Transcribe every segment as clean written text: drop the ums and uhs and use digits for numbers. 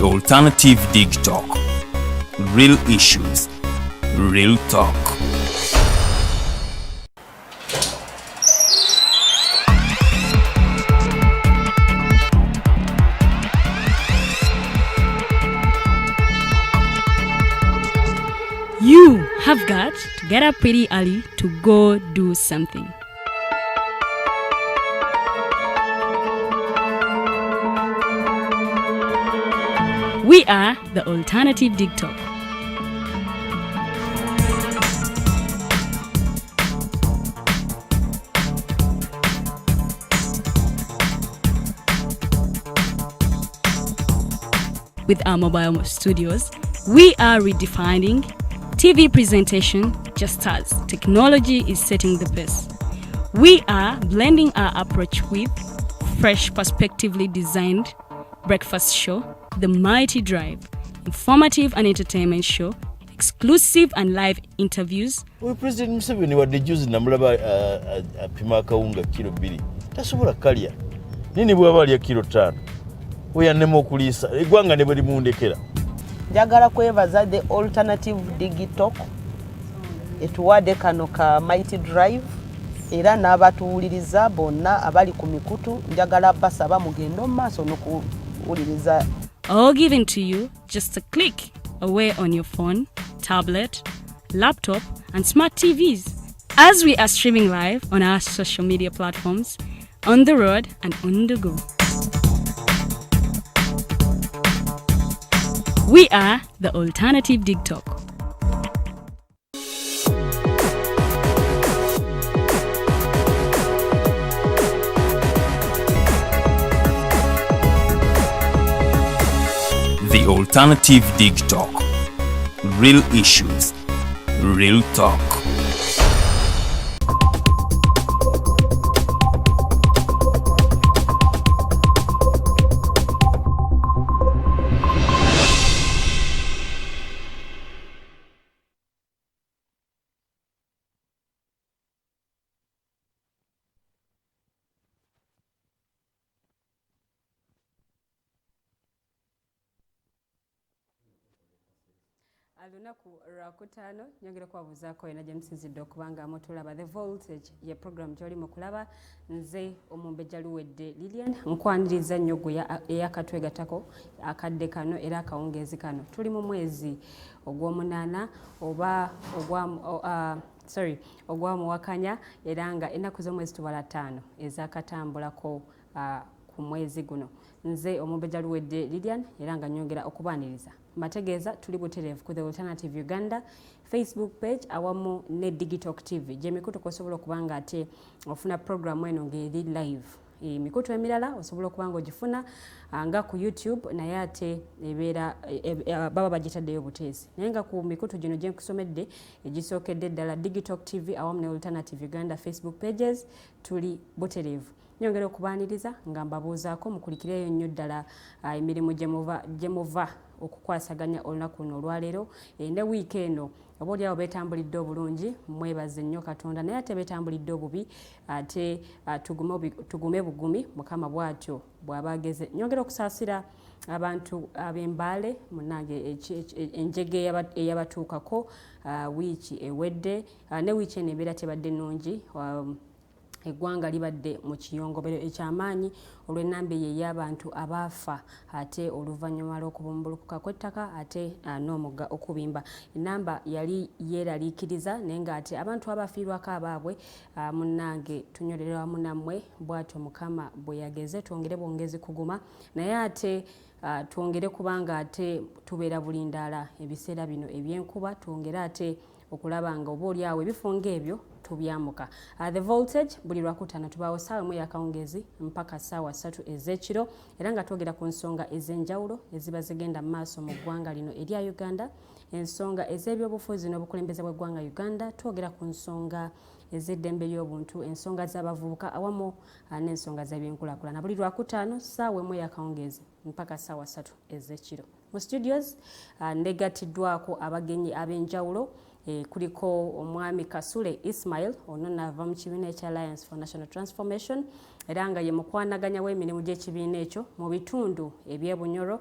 alternative Digitalk. Real issues, real talk. You have got to get up pretty early to go do something. We are the alternative Digitalk. With our mobile studios, we are redefining TV presentation just as technology is setting the pace. We are blending our approach with fresh, perspectively designed breakfast show, The Mighty Drive, informative and entertainment show, exclusive and live interviews. We President Museveni wadde juzi namulaba apima akawunga kilo 2 tasobola kalya nini bwaba alya kilo 5 oyanema okuliisa eggwanga ne bwe limundekera. Njagala kwebaza the alternative Digitalk etuwadde kano ka Mighty Drive era n'abatuwuliriza bonna abali ku mikutu njagala basaba mugende mu maaso n'okuwuliriza. All given to you just a click away on your phone, tablet, laptop and smart TVs as we are streaming live on our social media platforms, on the road and on the go. We are the alternative Digitalk. The alternative Digitalk. Real issues, real talk. Alunaku Rakutano, nyongera kwabuzaako ena gye musinzidde okubanga mutulaba The Voltage ye program gy'oli mu kulaba nze Omumbejja Luwede Lilian nkwaniriza nnyo gwe eyakatwegatako akadde kano era akawungeezi kano tuli mu mwezi ogw'omunaana oba ogw'amuwakanya era nga ennaku z'omwezi tubala 5 ezakatambulako ku mwezi guno nze Omumbejja Luwede Lilian era nga nyongera okubaaniriza mategeeza tuli butereevu ku The Alternative Uganda Facebook page awamu ne Digitalk TV gye mikutu kosobola okubanga ate ofuna programu eno ng'eri live emikutu emirala osobola okubanga ogifuna nga ku YouTube naye ate ebeera baba bagitaddeyo buteezi naye nga ku mikutu gino gye nkusomedde egisookedde ddala Digitalk TV awamu ne Alternative Uganda Facebook pages tuli butereevu. Nyongera okubaaniriza nga mbabuuzaako mukulikireyo nnyo ddala emirimu gye muva okukwasaganya olunaku luno olwaleero ne wiiki eno oba oliawo beetambulidde obulungi mwebaze nnyo Katonda naye ate beetambulidde obubi ate tugume bugumi Mukama bw'atyo bw'aba ageze. Nyongera okusaasira abantu ab'embaale munnange enjege eyabatuukako wiiki ewedde ne wiiki eno ebeera tebadde nnungi eggwanga libadde mu kiyongobero ekyamaanyi olw'ennamba ey'abantu abaafa ate oluvannyuma lw'okubumbulukuka kw'ettaka ate n'omugga okubimba. Ennamba yali yeeraliikiriza naye ng'ate abantu abafiirwako abaabwe munnange tunyolera wamu nammwe bw'atyo Mukama bwe yageze twongere bwongezi kuguma naye ate twongere kubanga ate tubeera bulindaala ebiseera bino eby'enkuba twongere ate okulaba nga oba oliawo ebifo ng'ebyo tubyamuka. The Voltage buli Lwakutaano tubaawo ssaawa emu ey'akawungeezi mpaka ssaawa 3 ez'ekiro era nga twogera ku nsonga ez'enjawulo eziba zigenda mu maaso mu ggwanga lino erya Uganda, ensonga ez'ebyobufuzi n'obukulembeze bw'eggwanga Uganda, twogera ku nsonga ez'eddembe ly'obuntu, ensonga z'abavubuka awamu n'ensonga z'ebyenkulaakulana. Buli Lwakutaano ssaawa emu ey'akawungeezi mpaka ssaawa 3 ez'ekiro. Mu studios ndegattiddwako abagenyi ab'enjawulo kuliko omwami Kasule Ismail ono nava mu kibiina ekya Alliance for National Transformation era nga ye mukwanaganya w'emirimu gy'ekibiina ekyo mu bitundu eby'Ebunyoro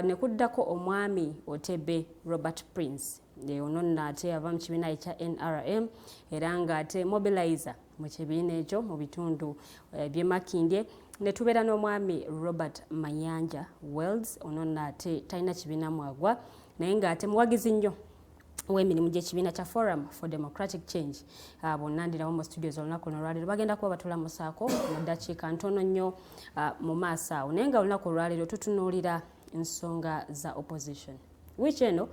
ne kuddako omwami Otebe Robert Prince ono nate ava mu kibiina ekya NRM era nga ate mobilizer mu kibiina ekyo mu bitundu by'e Makindye. Ne tubeera n'omwami Robert Mayanja Wels ono nate talina kibiina mwagwa naye ng'ate muwagizi nnyo w'emirimu gy'ekibiina kya Forum for Democratic Change. Bonna ndirawo mu studios olunaku olwaleero bagenda kuba batulamusaako mu ddakiika ntono nnyo mu maaso awo. Naye nga olunaku olwaleero tutunuulira ensonga za opposition. Wiiki eno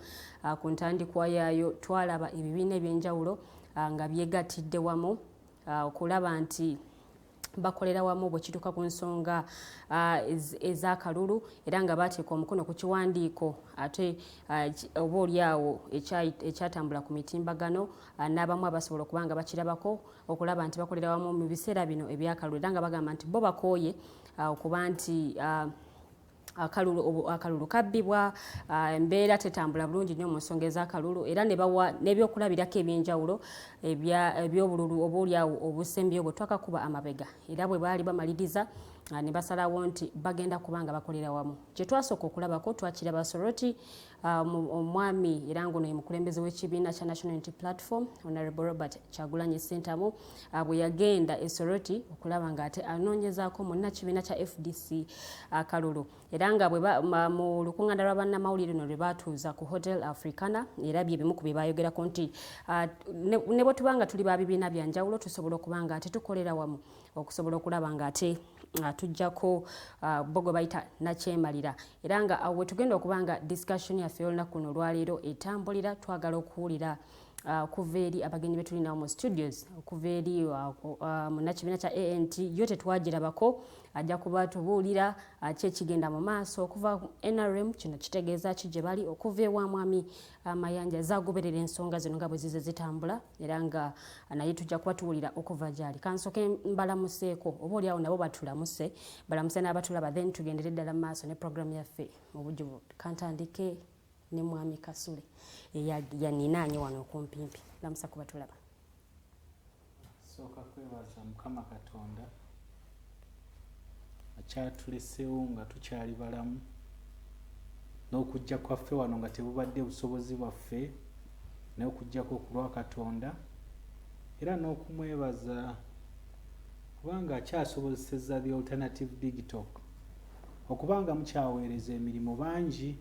ku ntandikwa yaayo twalaba ebibiina eby'enjawulo nga byegattidde wamu okulaba nti bakolera wamu bwe kituuka ku nsonga ez'akalulu era nga bateeka omukono ku kiwandiiko ate oba oliawo ekyatambula ku mitimbagano n'abamu abasobola okuba nga bakirabako okulaba nti bakolera wamu mu biseera bino ebyakalulu era nga bagamba nti bo bakooye okuba nti akalulu kabbibwa, embeera tetambula bulungi nnyo mu nsonga ez'akalulu era ne bawa n'ebyokulabirako ebyenjawulo eby'obululu oba oliawo obusembyeyo bwe twakakuba amabega era bwe baali bamaliriza ne basalawo nti bagenda kubanga bakolera wamu. Kye twasooka okulabako twakiraba Soroti omwami era ngono ye mukulembeze w'ekibiina kya National Unity Platform Honorable Robert Kyagulanyi Ssentamu bwe yagenda e Soroti okulaba ng'ate anoonyezaako munnakibiina kya FDC akalulu era nga mu lukuŋŋaana lwa bannamawulire no lwe baatuuza ku Hotel Africana era bye bimu ku bye baayogerako nti ne bwe tuba nga tuli ba bibiina bya njawulo tusobola okuba nga ate tukolera wamu okusobola okulaba ng'ate tujjako bogo bayita nakyemalira era nga we tugenda okuba nga discussion yaffe y'olunaku luno olwaleero etambulira twagala okuwulira kuva eri abagenyi betuli nawo mu studios okuva eri munnakibiina kya ANT yo tetwagirabako ajja kuba tubuulira kyekigenda mu maaso okuva NRM kino kitegeeza ki gye bali okuva ewa mwami Mayanja zagoberera ensonga zino nga bwe zize zitambula era nga naye tujja kuba tuwulira okuva gyali. Kansoke mbalamuseeko oba oliawo nabo batulamuse balamuse n'abatulaba then tugendere ddala mu maaso ne programu yaffe mu bujjuvu. Kantandike ne mwami Kasule yaninaanye wano okumpimpi. Lamusa kuba tulaba. Sooka kwebaza Mukama Katonda akyatuleseewo nga tukyali balamu n'okujja kwaffe wano nga tebubadde busobozi bwaffe naye okujjako okulwa Katonda era n'okumwebaza kubanga akyasobozesezza the alternative Digitalk okubanga mukyaweereza emirimu bangi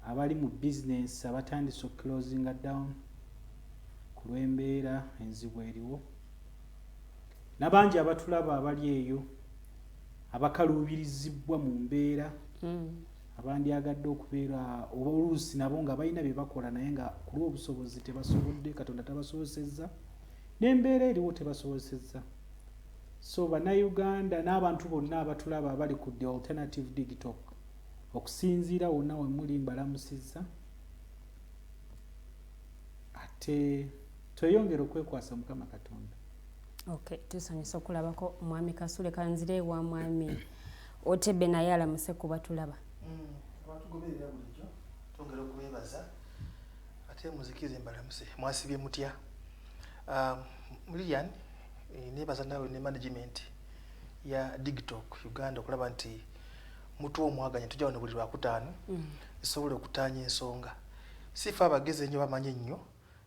abali mu business abatandise closing down ku lw'embeera enzibu eriwo n'abangi abatulaba abali eyo abakaluubirizibwa mu mbeera abandyagadde okubeera oba oluusi nabo nga balina bye bakola naye nga ku lw'obusobozi tebasobodde Katonda tabasobozesezza n'embeera eriwo tebasobozesezza. So bannayuganda n'abantu bonna abatulaba abali ku the alternative Digitalk okusinziira wonna we muli mbalamusizza ate tweyongera okwekwasa Mukama Katonda. Okay, tusanyusa okulabako mwami Kasule kanzire wa mwami Otebe naye alamuse kuba tulaba. Abatugoberera bulijjo twongera okubeebaza ate muzikize mbalamuse mwasibye mutya. Lilian nebaza nawe ne management ya Digitalk Uganda okulaba nti mutu omwaganya tujja wano buli lwakutaano isobola okutaanya ensonga sifa abageze nnyo bamanyi nnyo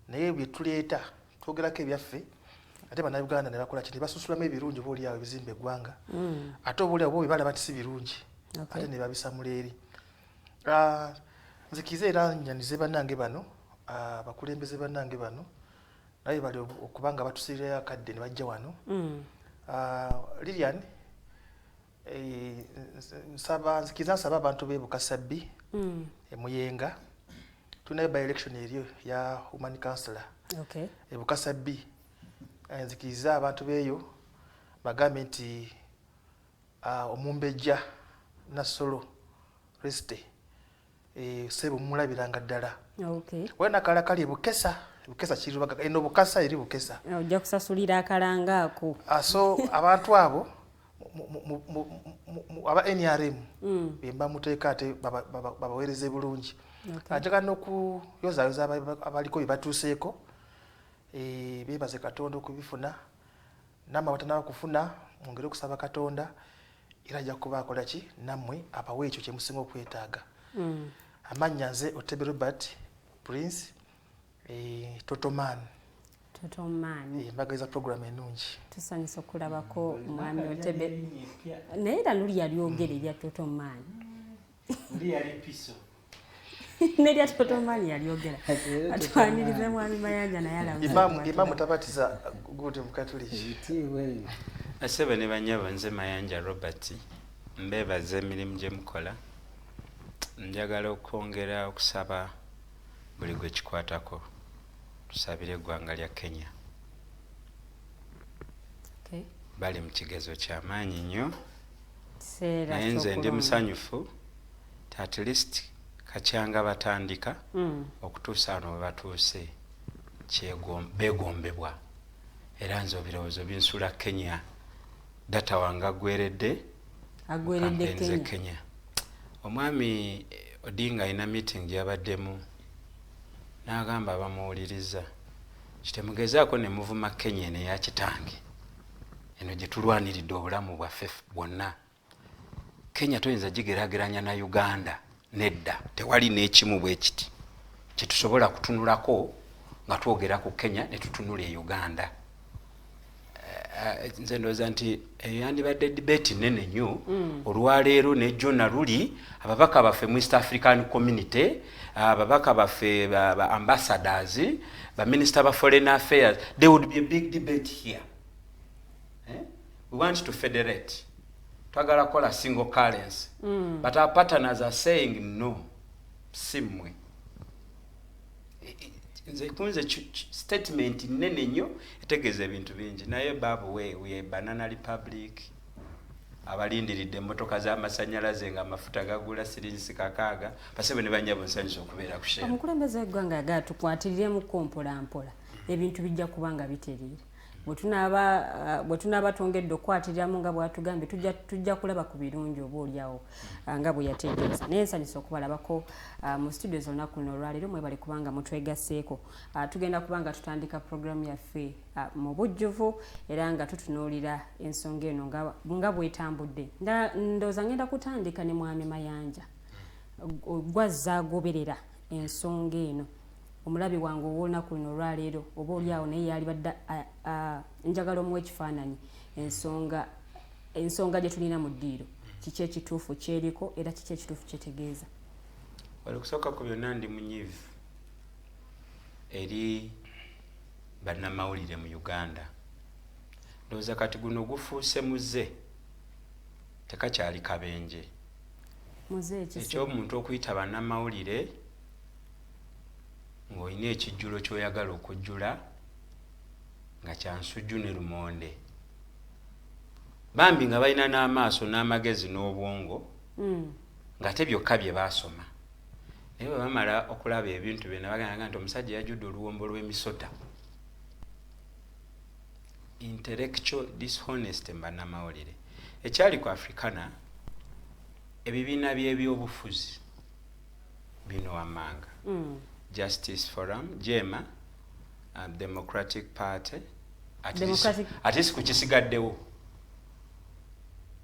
naye bye tuleeta twogerako ebyaffe ate bannayuganda ne bakola kiti basusulamu ebirungi oba oliawo ebizimba eggwanga ate oba oliawo bo bye balaba nti si birungi ate ne babisamula eri. Nzikize era nnyanize bannange bano abakulembeze bannange bano naye bali okubanga batusiirira akadde ne bajja wano. Lilian nzikiza nsaba abantu b'e Bukasabbi Muyenga tunayo by election eriyo ya woman councillor e Bukasabbi. Nzikiza abantu beeyo bagambe nti Omumbejja Nasolo Reste sebo mulabiranga ddala wena kala kali Bukesa kirubaga eno Bukasa eri Bukesa ojja kusasulira akalanga ako so abantu abo aba NRM bemba muteeka ate babaweereze bulungi ateka n'okuyozayoza abaliko bebatuuseeko beebaze Katonda okubifuna n'amawata n'abakufuna mwongere okusaba Katonda era ajja kuba akola ki nammwe abawe ekyo kye musinga okwetaaga. Amannya nze Otebe Robert Prince Totoman. Mbagaliza program ennungi. Tusanyusa okulabako mwami Otebe. Naye era luli yalyogera erya Totoman. Ndi yali piso. Nerya Totoman yalyogera. Atwanirize mwami Mayanja naye alamuza. Imamu tabatiza gute mu Katoliki. Asebe ne banyabo nze Mayanja Robert. Mbebaza emirimu gye mukola. Njagala okwongera okusaba buli gwe kikwatako. Tusabire eggwanga lya Kenya. Bali mu kigezo ky'amaanyi nnyo. Naye nze ndi musanyufu at least kakyanga batandika okutuusa wano we batuuse beegombebwa. Era nze ebirowoozo binsula Kenya. Data wange agweredde Kenya. Omwami Odinga alina meeting gyabaddemu n'agamba abamuwuliriza kitemugezaako ne muvuma Kenya eno eya kitange eno gye tulwaniridde obulamu bwaffe bwonna. Kenya toyinza gigeraageranya na Uganda. Nedda, tewali n'ekimu bwe kiti kye tusobola kutunulako nga twogera ku Kenya ne tutunula e Uganda. Nze ndowooza nti yandibadde debate nnene nnyo olwaleero nejjo na luli ababaka baffe mu East African Community, ababaka baffe ba ambassadors, ba minister ba foreign affairs. There would be a big debate here. We want to federate. Twagala kola single currency. But our partners are saying no. Simwe. Nze kunze statement nene nnyo etegeeza ebintu bingi. Naye babu we banana republic. Abalindiridde emmotoka z'amasannyalaze nga amafuta gagula sirinsi kakaaga. Basebe ne banyabo nsanyusa okubeera ku share. Omukulembeze w'eggwanga yagala tukwatiriremu mpola ebintu bijja kubanga bitereera. Bwe tunaaba twongedde okwatiriramu nga bw'atugambye tujja kulaba ku birungi oboolyawo nga bwe yategeeza. Naye nsanyusa okubalabako mu studio olunaku luno olwaleero mwebale kubanga mutwegasseeko. Tugenda kubanga tutandika programu yaffe mu bujjuvu era nga tutunuulira ensonga eno nga bwetambudde. Ndowooza ngenda kutandika ne mwami Mayanja gwazza agoberera ensonga eno. Omulabi wange ow'olunaku luno olwaleero oba oliawo naye yali badda njagala omuwa ekifaananyi ensonga gye tulina mu ddiiro kiki ekituufu kyeriko era kiki ekituufu kyetegeeza. Wali kusooka ku byonna ndi munyiivu eri bannamawulire mu Uganda. Ndowooza kati guno gufuuse muze tekakyali kabenje. Ekyomuntu okuyita bannamawulire ng'olina ekijjulo ky'oyagala okujjula nga kyansujju ne lumonde. Bambi nga balina n'amaaso n'amagezi n'obwongo nga te byokka bye baasoma. Naye bwe bamala okulaba ebintu bye ne bagamba nti omusajja yajjudde oluwombo lw'emisota. Intellectual dishonesty bannamawulire. Ekyali ku Africana ebibiina by'ebyobufuzi bino wammanga. Justice Forum, Jema, Democratic Party, at least kukisigaddewo.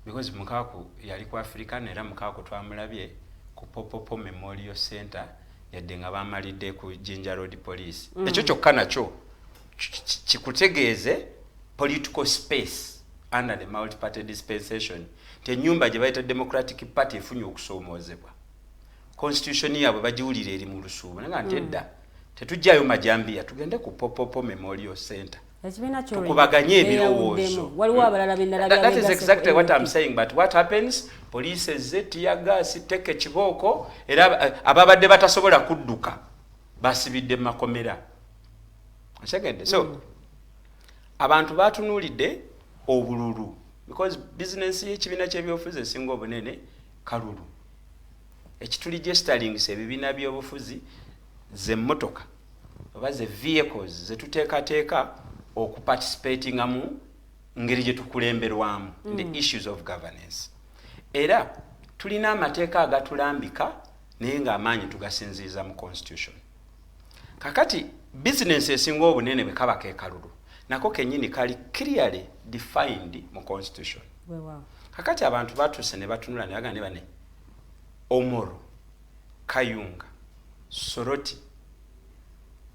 Because Mukaku yali ku Africa era Mukaku twamulabye ku Popopo Memorial Center yadde nga bamalidde ku Jinja Road Police. Ekyo kyokka nakyo kikutegeeze political space under the multi-party dispensation. Tenyumba gye bayita Democratic Party efunye okusoomoozebwa. Constitution yaabwe bagiwulira eri mu lusuubo nga nti edda tetujjayo majambiya tugende ku Popopo Memorial Center tukubaganye ebirowoozo. That is exactly what I'm saying, but what happens? Police ezze tear gas teke ekibooko era ababadde batasobola kudduka basibidde makomera. So abantu batunuulidde obululu because business y'ekibiina ky'ebyobufuzi esinga obunene kalulu. Ekituli gesturing ebibiina by'obufuzi ze mmotoka oba ze vehicles ze tuteekateeka okuparticipating mu ngeri gye tukulemberwamu the issues of governance. Era tulina amateeka agatulambika naye ng'amaanyi tugasinziiza mu constitution. Kakati business esinga obunene bwe kaba kekalulu nako kennyini kali clearly defined mu constitution. kakati abantu batuse ne batunula ne bagane bane Omoro Kayunga Soroti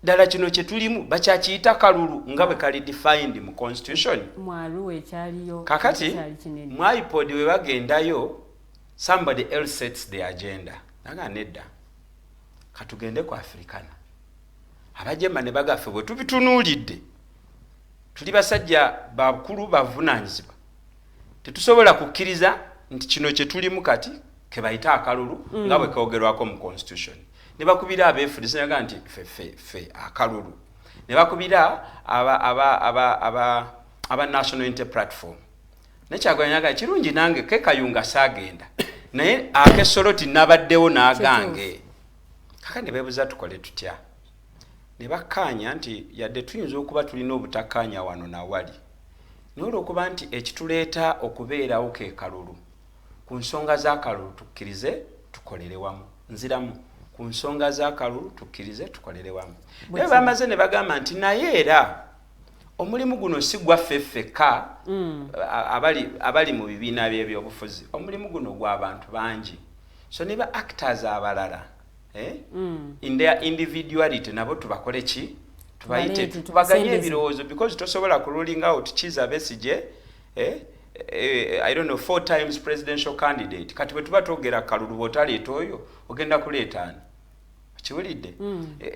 dala kino kye tulimu bakyakiyita kalulu nga bwe kali defined mu constitution mwalu ekyaliyo kakati mu iPod we bagendayo somebody else sets the agenda naga nedda katugende ku Africana abajema ne bagaffe bwe tubitunuulidde tuli basajja bakulu bavunanyizibwa tetusobola kukkiriza nti kino kye tulimu kati ke bayita akalulu nga bwe koogerwako mu constitution ne bakubira abeefudisi naga nti fe akalulu ne bakubira aba national unity platform nekyagoyanyaga kirungi nange ke Kayunga saagenda naye ake Soroti nabaddewo n'agange kaka ne beebuza tukole tutya ne bakkaanya nti yadde tuyinza okuba tulina obutakkaanya wano nawali naye olw'okuba nti ekituleeta okubeerawo ke kalulu ku nsonga z'akalulu tukkirize tukolere wamu nziramu ku nsonga z'akalulu tukkirize tukolere wamu naye bamaze ne bagamba nti naye era omulimu guno si gwaffe ffekka abali mu bibiina by'ebyobufuzi omulimu guno gw'abantu bangi so ne ba actors abalala in their individuality nabo tubakole ki tubayite tubaganye ebirowoozo because tosobola ku ruling out Kizza Besigye I don't know 4 times presidential candidate kati bwe tuba twogera kalulu bw'otaleeta oyo ogenda kuleeta ani kiwulidde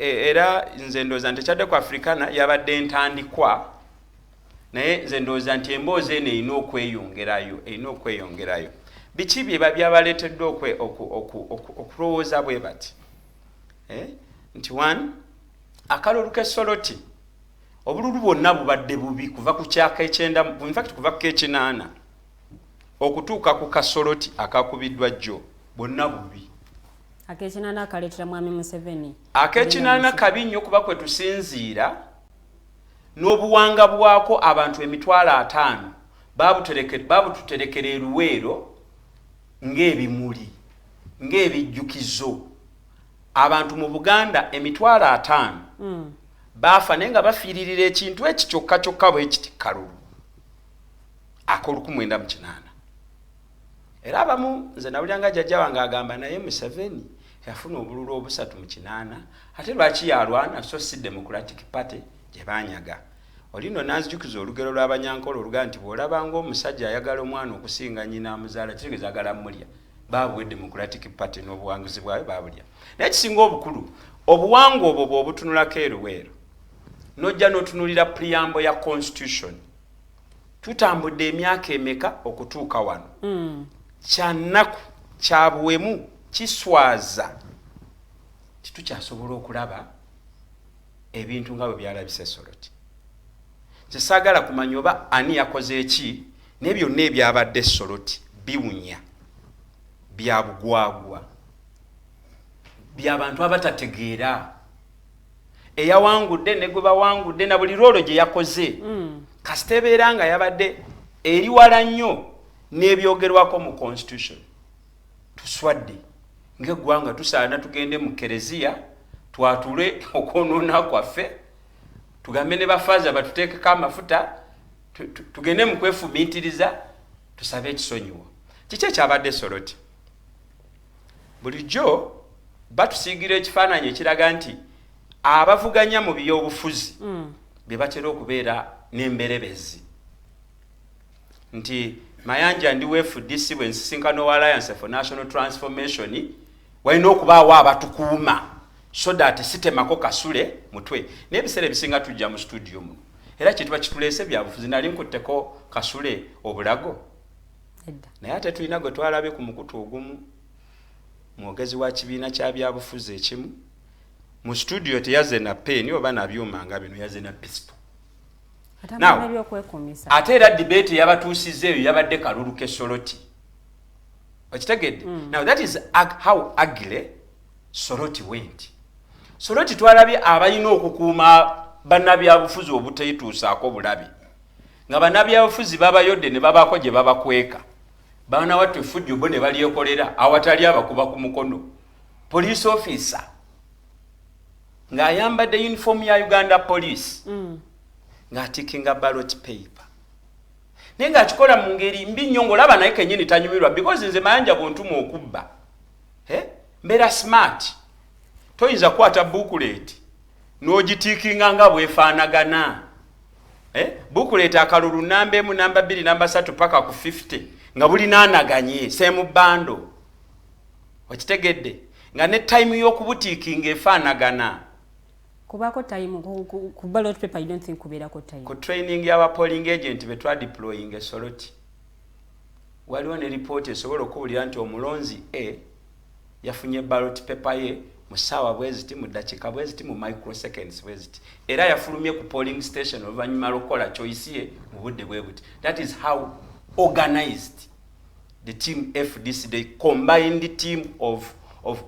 era nze ndowooza nti ekyadde ku Africana yabadde entandikwa naye nze ndowooza nti emboozi eno erina okweyongerayo biki bye byabaleeteddwa okulowooza bwe bati nti one akalulu ke Soroti obululu bwonna bubadde bubi kuva ku kyaka ekyenda in fact kuva ku k'ekinaana okutuuka ku Kasoroti akakubiddwa jjo bonna bubi ak'ekinaana kaleetera mwami Museveni ak'ekinaana kabi nnyo kuba kwe tusinziira n'obuwanga bwako abantu 5,000 babututerekera eruweero ng'ebimuli ng'ebijjukizo abantu mu Buganda 5,000 baafa naye nga bafiiririra ekintu eki kyokka bwe kiti kalulu ak'Olukumi-19 era abamu nze nawulyanga jjajja wange agamba naye Museveni yafuna obululu 3 mu 8 ate lwaki yalwana so si Democratic Party gye banyaga olino nanzijukiza olugero lw'Abanyankole oluga nti bw'olabanga omusajja ayagala omwana okusinga nnyina amuzaala kitegeeza agala mulya baabwe Democratic Party n'obuwanguzi bwayo baabulya naye kisinga obukulu obuwangwa obwo bw'obutunulako eruweero nojja n'otunulira preamble ya constitution tutambudde emyaka emeka okutuuka wano kyannaku kyabuwemu kiswaza titukyasobola okulaba ebintu nga bwe byalabise Soroti kisaagala kumanya oba ani yakoze eki naye byonna ebyabadde Soroti biwunya bya bugwagwa by'abantu abatategeera eyawangudde ne gwe bawangudde na buli roolo gye yakoze kasita ebeera nga yabadde eri wala nnyo n'ebyogerwako mu constitution tuswadde ng'eggwanga tusaana tugende mu kereziya twatule okwonoona kwaffe tugambe ne bafaaza batuteekeko amafuta tugende mu kwefumiitiriza tusabe ekisonyiwo kiki ekyabadde Soroti bulijjo batusiigira ekifaananyi ekiraga nti abavuganya mu by'obufuzi be batera okubeera n'emberebezi nti Mayanja ndi weefudisi bwe nsisinkana owa Alliance for National Transformation walina okubaawo abatukuuma so that sitemako Kasule mutwe n'ebiseera ebisinga tujja mu studio muno era kituba kituleese byabufuzi nali nkutteko Kasule obulago naye ate tulina gwe twalabe ku mukutu ogumu mwogezi wa kibiina kya byabufuzi ekimu mu studio teyaze na peni oba na byuma nga bino yaze na pistol ate era debate yabatuusiza eyo yabadde kalulu ke Soroti okitegedde now that is how ugly Soroti went Soroti twalabye abalina okukuuma bannabyabufuzi obuteetuusaako bulabi nga bannabyabufuzi babayodde ne babako gye babakweka baana wattu effujjo bo ne balyekolera awatali abakuba ku mukono police officer ng'ayambadde uniform ya Uganda police ng'atikinga ballot paper nenga akikola mu ngeri mbi nnyo ng'olaba naye kennyini tanyumirwa because nze Mayanja bw'ontuma okubba mbeera smart toyinza kukwata bukuleti n'ogitiikinga nga bwefaanagana bukuleti akalulu namba 1 namba 2 namba 3 paka ku 50 nga bulinaanaganye seemu bando okitegedde nga ne time y'okubutiikinga efaanagana kubako time ku ballot paper I don't think kubeerako time ku training y'aba polling agent be twa deploying esoloti waliwo ne report esobola okuwulira nti omulonzi yafunye ballot paper ye mu ssaawa bweziti mu ddakiika bweziti mu microseconds bweziti era yafulumye ku polling station oluvannyuma lw'okukola choice ye mu budde bwe buti. That is how organized the team FDC, the combined team of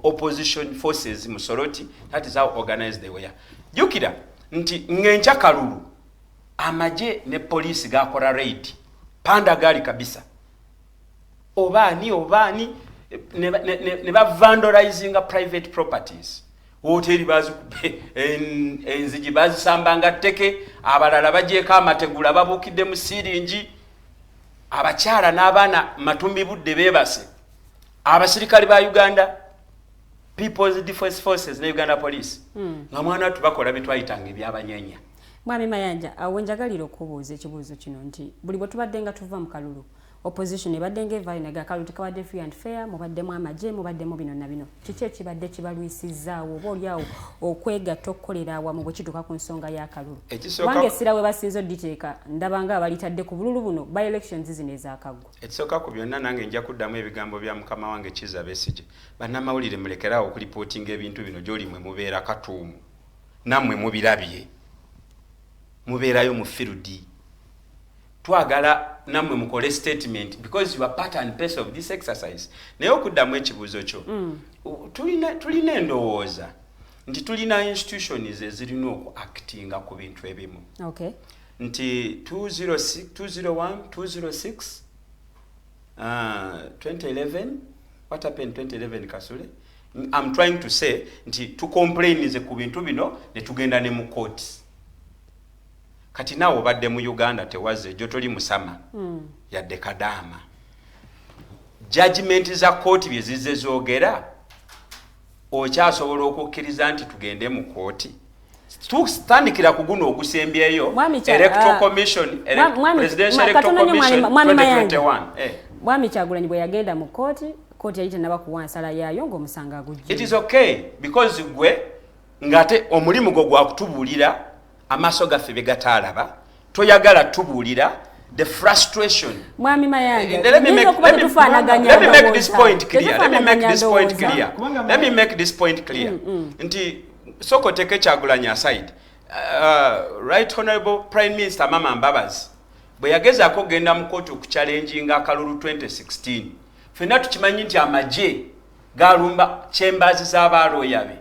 opposition forces mu Soroti, that is how organized they were. Jukira nti ngencha kalulu amaje ne police gakola raid panda gali kabisa obani ne ba vandalizing private properties hoteli bazi enzigi bazi sambanga teke abalala bajeeka amategula babukidde mu siringi abakyala n'abaana matumbi budde bebase abasirikali ba Uganda People's Defense Forces ne Uganda Police nga mwana tubakola bitwayitanga ebyabanyenya. Mwami Mayanja awo njagalira okubuuza ekibuuzo kino nti buli bwe tubadde nga tuva mu kalulu opposition ebadde ng'evainaga kalulu tekabadde free and fair mubaddemu amaje mubaddemu bino na bino kiki ekibadde kibalwisizaawo oba oliawo okwegatta okukolera awamu bwe kituuka ku nsonga ya kalulu wange essira we basinza odditeeka ndabanga abalitadde ku bululu buno by elections zino ez'akaggwa ekisooka ku byonna nange nja kuddamu ebigambo bya mukama wange Kiza Besigye bannamawulire mulekerawo okulipootinga ebintu bino gy'oli mwe mubeera katuumu nammwe mubirabye mubeerayo mu firudi twagala nammwe mukole statement because you are part and piece of this exercise naye okuddamu ekibuuzo kyo tulina endowooza nti tulina institutions ezirina okuactinga ku bintu ebimu nti 201 206 2011 what happened 2011 Kasule I'm trying to say nti tucomplainize ku bintu bino ne tugenda ne mu court kati nawo badde mu Uganda tewaze jo toli musama yadde kadama judgment za court byezize zoogera okyasobola okukkiriza nti tugende mu court tutandikira ku guno ogusembyeyo electoral commission presidential electoral commission 2021 Mwami Kyagulanyi bwe yagenda mu court yayita naba kuwansala yayo ng'omusanga agujja it is okay because gwe ngate omulimu gwo gwakutubulira amaso gaffe begataalaba toyagala tubulira the frustration. Mwami Mayanja let me make this point clear nti soko teke Kyagulanyi aside right honorable prime minister Mama Mbabazi bwe yagezaako genda mu kooti okuchallenginga akalulu 2016 fenna tukimanyi nti amaje galumba chambers z'abalooyabe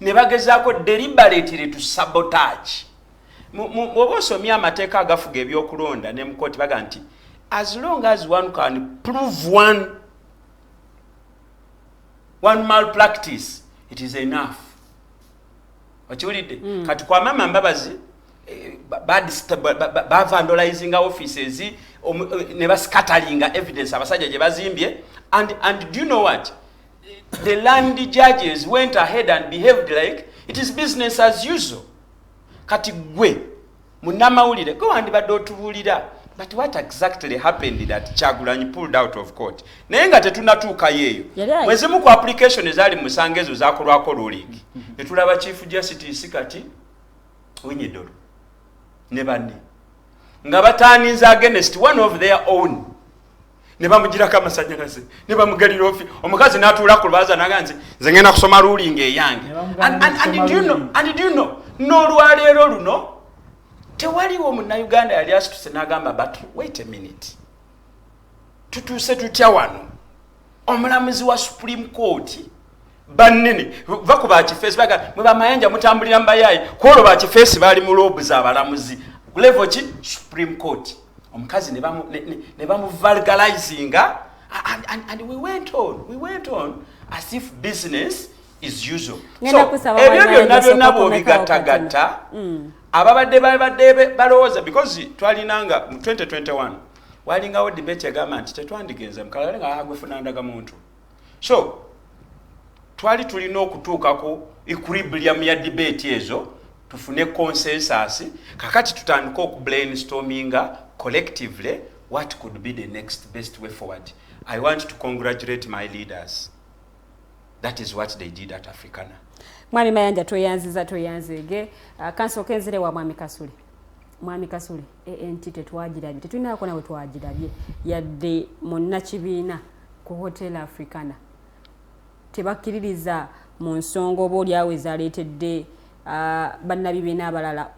ne bagezaako deliberately to sabotage Mwoba osomya amateeka agafuga ebyokulonda ne mu kooti baga nti as long as one can prove one malpractice it is enough. Okiwulidde kati kwa Mama Mbabazi vandalizing offices ne bascatteringa evidence abasajja gye bazimbye and do you know what the land judges went ahead and behaved like it is business as usual. Kati gwe munnamawulire go wandibadde otubulira but what exactly happened that Kyagulanyi pulled out of court naye nga tetunatuuka yeeyo mwezimu ku application ezaali musange ezo zakolwako ruling netulaba chief justice kati Winyedolo ne banne nga bataaninze against one of their own ne bamugirako amasanyalaze ne bamugalira ofi omukazi n'atuula ku lubaza naganze nze ngenda kusoma ruling eyange and do you know n'olwaleero luno tewaliwo munnayuganda yali asituse n'agamba but wait a minute tutuuse tutya wano omulamuzi wa Supreme Court bannene vaku bakifeesi baga mwe Bamayanja mutambulira mbayayi kwolwo bakifeesi baali mu loobuza abalamuzi level ki Supreme Court omukazi ne bamu vulgarizinga and we went on as if business is usual. So ebyo byonna bw'obigattagatta ababadde balowooza because twalinanga mu 2021 walingawo debate egamba nti tetwandigenza mukalala nga agwefunandaga muntu so twali tulina okutuuka ku equilibrium ya debate ezo tufune consensus kakati tutandika okubrainstorminga collectively what could be the next best way forward. I want to congratulate my leaders. That is what they did at Africana. Mwami Mayanja toyanzige kansoke enzire wa Mwami Kasule. Mwami Kasule enti tetwagirabye tetulinaako nawe twagirabye yadde monna kibiina ku Hotel Africana tebakkiririza mu nsonga oba oliawo ezaleetedde bannabibiina abalala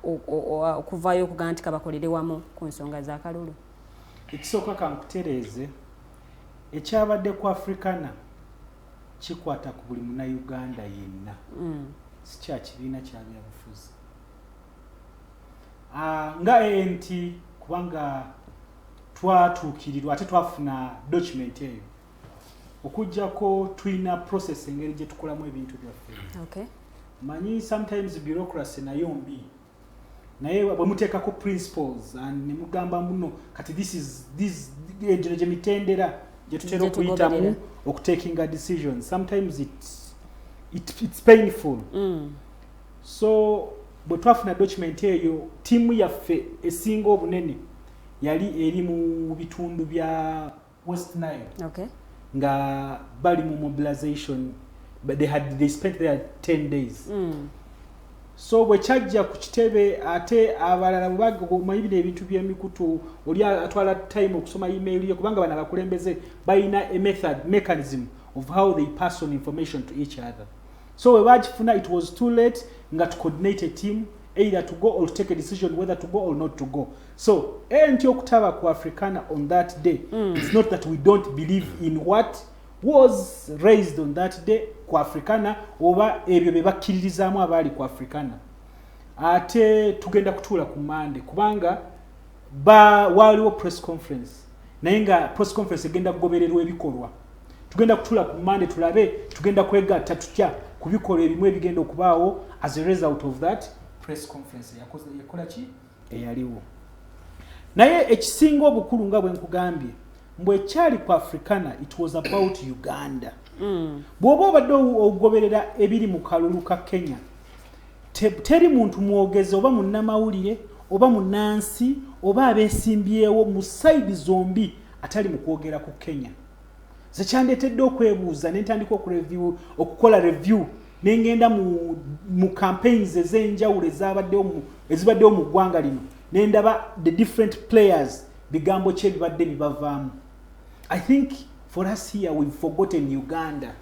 okuvaayo okugaa nti kabakolere wamu ku nsonga za kalulu. Ekisooka kankutereeze ekyabadde ku Africana kikwata ku buli munnauganda yenna si kya kibiina kya byabufuzi nga enti kubanga twatuukirirwa ate twafuna document eyo okujjako tulina process engeri gye tukolamu ebintu byaffe. Manyi sometimes bureaucracy nayo mbi naye bwe muteekako principles ne mugamba muno kati this gye mitendera gye tutera okuyitamu okutakinga decisions sometimes it's painful. So bwe twafuna document eyo tiimu yaffe esinga obunene yali eri mu bitundu bya West Nile nga bali mu mobilization but they spent there 10 days. So bwe kyajja ku kitebe ate abalala bagomanyi ebintu by'emikutu oli atwala time okusoma email ye kubanga bana bakulembeze bayina a mechanism of how they pass on information to each other. So we wajifuna it was too late nga to coordinate a team either to go or to take a decision whether to go or not to go. So enti okutaba ku Africana on that day it's not that we don't believe in what was raised on that day ku Africana oba ebyo bebakkiririzaamu abali ku Africana ate tugenda kutuula ku Monday kubanga waliwo press conference naye nga press conference egenda kugobererwa ebikolwa tugenda kutuula ku Monday tulabe tugenda kwegatta tutya ku bikolwa ebimu ebigenda okubaawo as a result of that press conference yakola ki eyaliwo naye ekisinga obukulu nga bwe nkugambye mbwe kyali ku Africana it was about Uganda. Bw'oba obadde ogoberera ebiri mu kalulu ka Kenya teri muntu mwogezi oba munnamawulire oba munnansi oba abeesimbyewo mu side zombi atali mu kwogera ku Kenya. Zekyandeetedde okwebuuza ne ntandika okukola review nengenda mu campaigns ez'enjawulo ezibaddewo mu ggwanga lino nendaba the different players bigambo kye bibadde bibavaamu. I think for us here we've forgotten Uganda.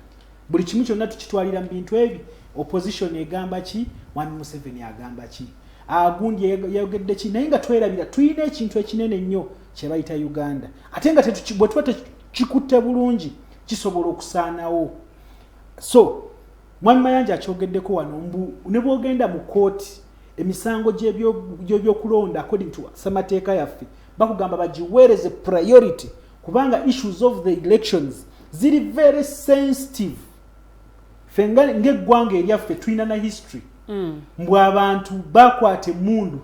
Buli kimu kyonna tukitwalira mu bintu ebi opposition egamba ki Mwami Museveni agamba ki agundi yayogedde ki naye nga twerabira tulina ekintu ekinene nnyo kye bayita Uganda ate nga bwe tuba tekikutte bulungi kisobola okusaanawo. So Mwami Mayanja akyogeddeko wano ne bwogenda mu kooti emisango gy'ebyokulonda according to samateeka yaffe bakugamba bagiweereze priority kubanga issues of the elections ziri very sensitive. Fenga ng'eggwanga eryaffe tulina na history mbw abantu bakwata emmundu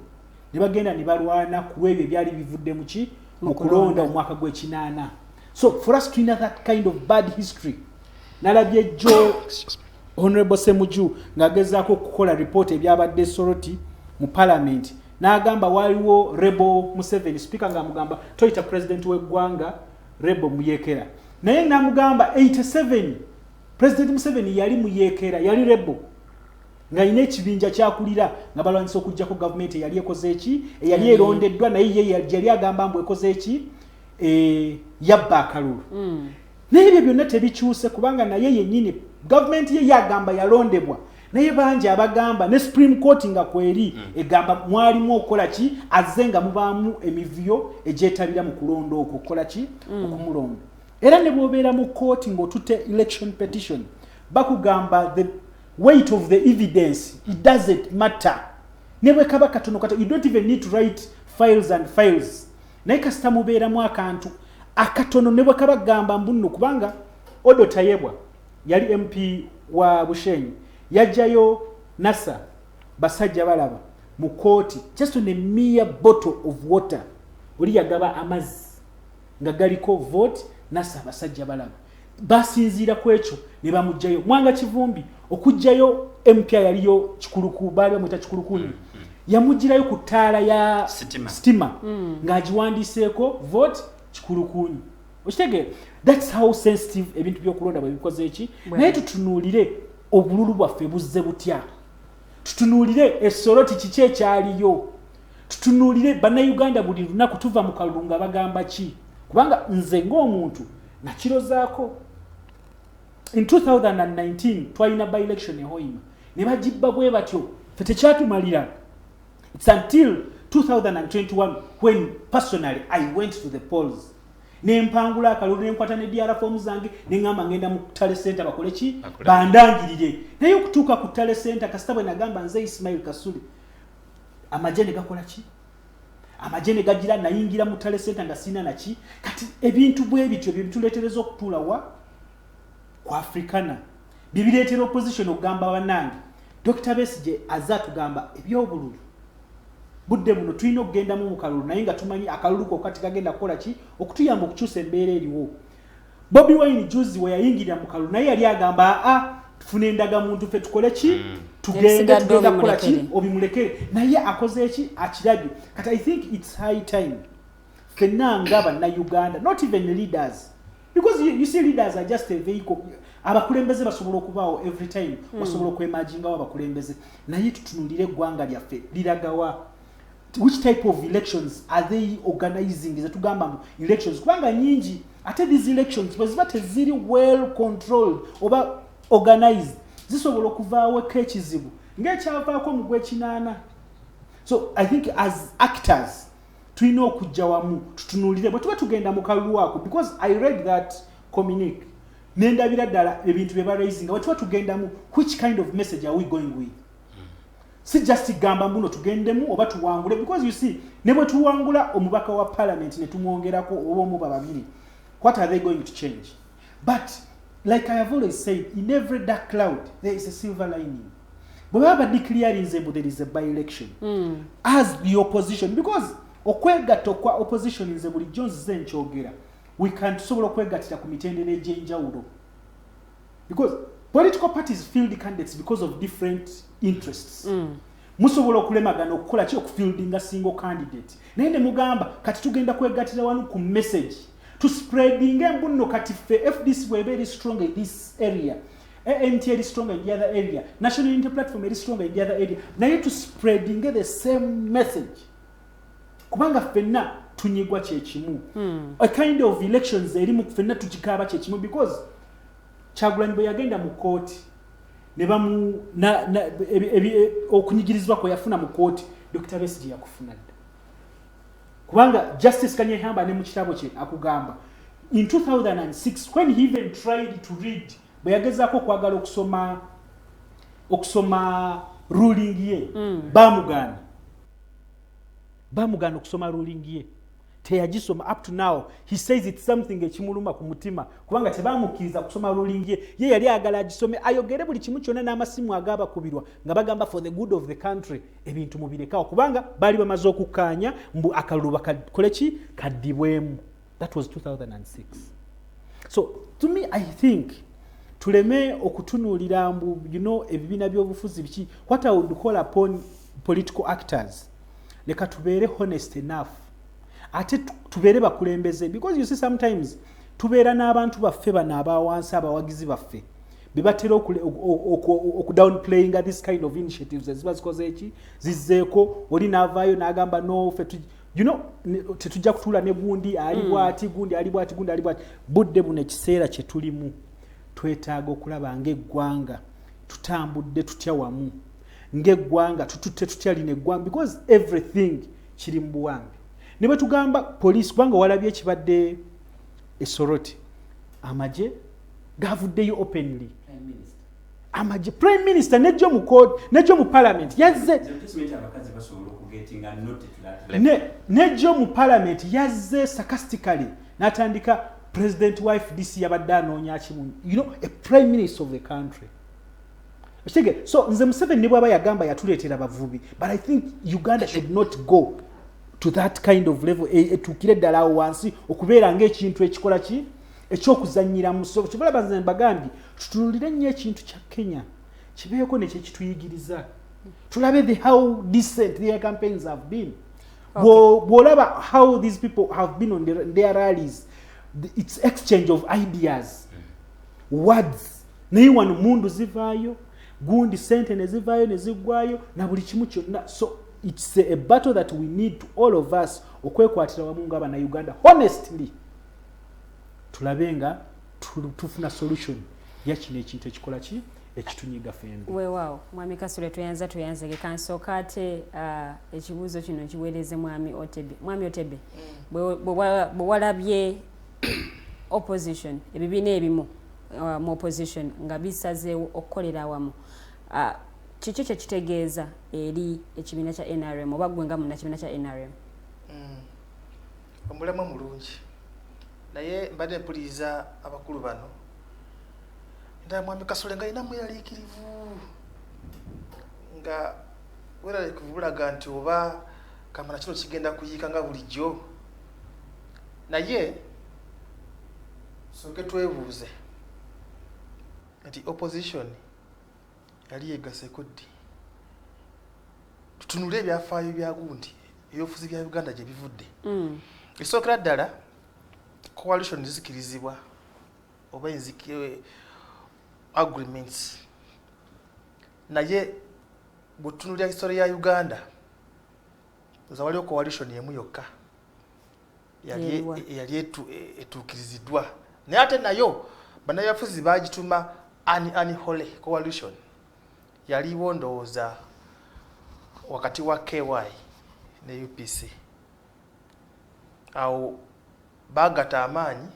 ne bagenda ne balwana ku ebyo ebyali bivudde mu kulonda omwaka gw'ekinaana. So for us tulina that kind of bad history. Nalabye Joe Honorable Semuju ng'agezaako okukola report ebyabadde Soroti mu parliament n'agamba waliwo Rebo Museveni speaker ng'amugamba toyita president w'eggwanga Rebo Muyekera naye n'amugamba 87 President Museveni yali Muyekera yali Rebo nga ine ekibinja kyakulira nga balwanisa okujjako government yali ekoze eki yali erondeddwa naye ye yali agamba mbu ekoze eki yabba akalulu. Naye ebyo byonna tebikyuse kubanga naye yennyini government ye yagamba yalondebwa naye bangi abagamba ne Supreme Court nga kweri egamba mwalimu okukola ki azze nga mubaamu emivuyo egyetabira mu kulonda okwo okukola ki okumulonda. Era ne bw'obeera mu court ng'otutte election petition bakugamba the weight of the evidence it doesn't matter. Ne bwe kaba katono you don't even need to write files and files. Naye kasita mubeeramu akantu akatono ne bwe kaba gamba mbunno kubanga Odo Tayebwa yali MP wa Bushenyi yajjayo NASA basajja balaba mu kooti just on a mere bottle of water oli yagaba amazzi nga galiko vote nassa abasajja balaba basinziira ku ekyo ne bamugjayo Mwanga Kivumbi okujjayo empya yaliyo Kikuluku baali bamwita Kikulukuni yamugirayo ku ttaala ya stima ng'agiwandiiseeko vote Kikulukuni okitegeera that's how sensitive ebintu by'okulonda bwe bikoze eki naye tutunuulire obululu bwaffe buzze butya tutunuulire Essoroti kiki ekyaliyo tutunuulire bannayuganda buli lunaku tuva mu kalulu nga bagamba ki kubanga nze ng'omuntu nakirozaako in 2019 twalina by election e Hoima ne bagibba bwe batyo ffe tekyatumalira it's until 2021 when personally I went to the polls nempangula akalulu nenkwata ne DR form zange nengamba ngenda mu Tale Center bakole ki bandangirire naye okutuuka ku Tale Center kasita bwe nagamba nze Ismail Kasule amajene gakola ki amajene gagira nayingira mu Tale Center nga sina naki kati ebintu bwe bityo bituletereza okutuula wa kwa Africana bibireetera opposition okugamba banange Dr. Besigye azatugamba ebyobululu budde muno tulina okugenda mu kalulu naye nga tumanyi akalulu kokati kagenda kukola ki okutuyamba okukyusa embeera eriwo Bobi Wine juzi we yayingirira mu kalulu naye yali agamba tufune endagamuntu ffe tukole ki tugenda kukola ki obimulekere naye akoze ki akirabye kati I think it's high time fenna nga bannayuganda not even leaders because you see leaders are just a vehicle abakulembeze basobola okubaawo every time basobola okwemagingawo abakulembeze naye tutunulire eggwanga lyaffe liragawa which type of elections are they organizing is tugamba mu elections kubanga nyingi ate these elections bwe ziba teziri well controlled oba organized zisobola okuvaawo ekizibu ng'ekyavaako mu gw'ekinaana so I think as actors tulina okujja wamu tutunulire bwe tuba tugenda mu kalulu ako because I read that communique nendabira ddala ebintu bye baraisinga bwe tuba tugendamu which kind of message are we going with si just gamba mbuno tugendemu oba tuwangule because you see ne bwe tuwangula omubaka wa parliament ne tumwongerako oba omuba babiri what are they going to change but like I have always said in every dark cloud there is a silver lining bwe baba declaring zembu there is a by election as the opposition because okwegatta kwa opposition nze buli Jones zenkyogera we can't tusobola okwegattira ku mitendera egy'enjawulo because political parties field candidates because of different interests musobola okulemagana okukola ki okufieldinga single candidate naye ne mugamba kati tugenda kwegattira wanu ku message to spreading embuno kati ffe FDC webe eri strong in this area ANT is stronger in the other area National Unity Platform is stronger in the other area naye to spreading the same message kubanga ffenna tunyigwa kyekimu a kind of elections erimu ffenna tukikaaba kyekimu because Kyagulanyi bwe yagenda mu kooti ne bamu okunyigirizibwa kwe yafuna mu kooti Dr. Besigye yakufuna dda kubanga Justice Kanyehamba ne mu kitabo kye akugamba in 2006 when he even tried to read bwe yagezaako okwagala okusoma ruling ye bamugana okusoma ruling ye teyagisoma up to now he says it's something ekimuluma ku mutima kubanga tebamukkiriza kusoma ruling ye yali agala agisome ayogere buli kimu kyonna n'amasimu agaba kubirwa nga bagamba for the good of the country ebintu mubirekawo kubanga bali bamaze okukkaanya mbu akalulu bakakole ki kaddibwemu that was 2006 so to me I think tuleme okutunuulira mbu ebibiina by'obufuzi biki what I would call upon political actors leka tubeere honest enough ate tubeere bakulembeze because you see sometimes tubeera n'abantu baffe bano abawansi abawagizi baffe bebatera okudownplayinga this kind of initiatives eziba zikoze eki zizzeeko oli n'avaayo n'agamba no ffe tetujja kutuula ne gundi ali bwati gundi ali bwati budde buno ekiseera kye tulimu twetaaga okulaba ng'eggwanga tutambudde tutya wamu ng'eggwanga tututte tutyalina eggwanga because everything kiri mu buwange ne bwe tugamba poliisi kubanga walabye ekibadde Essoroti amagye gavuddeyo openly amagye prime minister nejjo mu code nejjo mu parliament yazze nejjo mu parliament yazze sarcastically n'atandika president wife this yabadde anoonya kimu a prime minister of the country so nze Museveni ne bw'aba yagamba yatuleetera bavubi but I think Uganda should not go to that kind of level etuukire ddala awo wansi okubeera ng'ekintu ekikola ki ekyokuzannyiramu. So kibala banze mbagambye tutunuulire nnyo ekintu kya Kenya kibeeko nekyekituyigiriza tulabe the how decent their campaigns have been. Bw'olaba how these people have been on their rallies, it's exchange of ideas, words. Naye wano mundu zivaayo, gundi sente ne zivaayo ne ziggwayo na buli kimu kyonna. So it's a battle that we need to all of us okwekwatira wamu ng'abana Uganda honestly tulabe nga tufuna solution ya kino ekintu ekikola ki ekitunyiga fembi. Weewaawo mwami Kasule tuyanze kansooka ate ekibuuzo kino kiweereze mwami Otebe. Mwami Otebe bwe walabye opposition ebibiina ebimu mu opposition nga bisazeewo okukolera awamu kiki kyekitegeeza eri ekibiina kya NRM oba gwe nga munnakibiina kya NRM? Omulamwa mulungi naye mbadde mpuliriza abakulu bano nda mwami Kasule nga ina mweyaliikirivu nga weralekubulaga nti oba kamana kino kigenda kuyiika nga bulijjo naye soke twebuuze nti opposition yali yegaseko ddi tutunule ebyafaayo bya gundi ebyobufuzi bya Uganda gye bivudde esookera ddala coalition zikirizibwa oba agreements naye bwetunulya historia ya Uganda waliwo coalition emu yokka yali etuukiriziddwa naye ate nayo bannabyabufuzi bagituma unholy coalition yaliwo ndowooza wakati wa KY ne UPC awo bagata amaanyi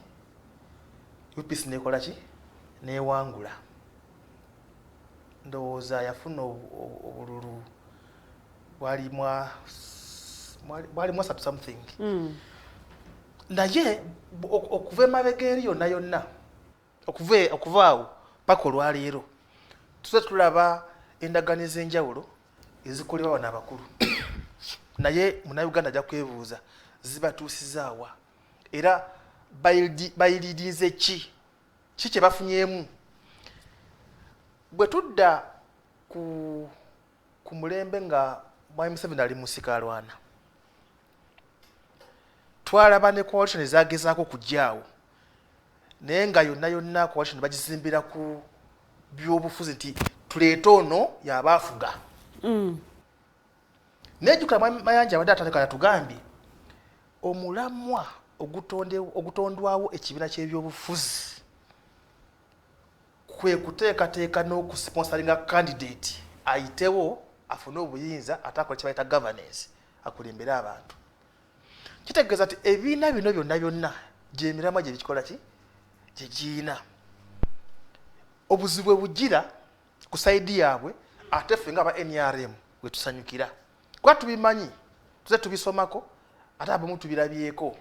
UPC nekola ki newangula ndowooza yafuna obululu bwalimwa something naye okuva emabega eri yonna yonna okuva awo paka olwaleero tuze tulaba endagaano ez'enjawulo ezikolebwa bano abakulu naye munnayuganda ajja kwebuuza zibatuusizaawa era bayiridize ki kye bafunyeemu. Bwe tudda ku mulembe nga mwami Museveni ali mu Sikalwana twalaba ne coalition ezagezaako kujjaawo naye nga yonna yonna coalition bagizimbira ku byobufuzi nti tuleete ono y'abaafuga nejjukira Mayanja abadde atandika tugambye omulamwa ogutondwawo ekibiina ky'ebyobufuzi kwe kuteekateeka n'okusponsoringa candidate ayitewo afune obuyinza atakola kye bayita governance akulembere abantu. Kitegeeza nti ebiina bino byonna byonna gy'emiramwa gye bikikola ki gye giina obuzibu bwe bugira ku saidi yaabwe ate ffe nga aba NRM bwe tusanyukira kuba tubimanyi tuze tubisomako ate abamu tubirabyeko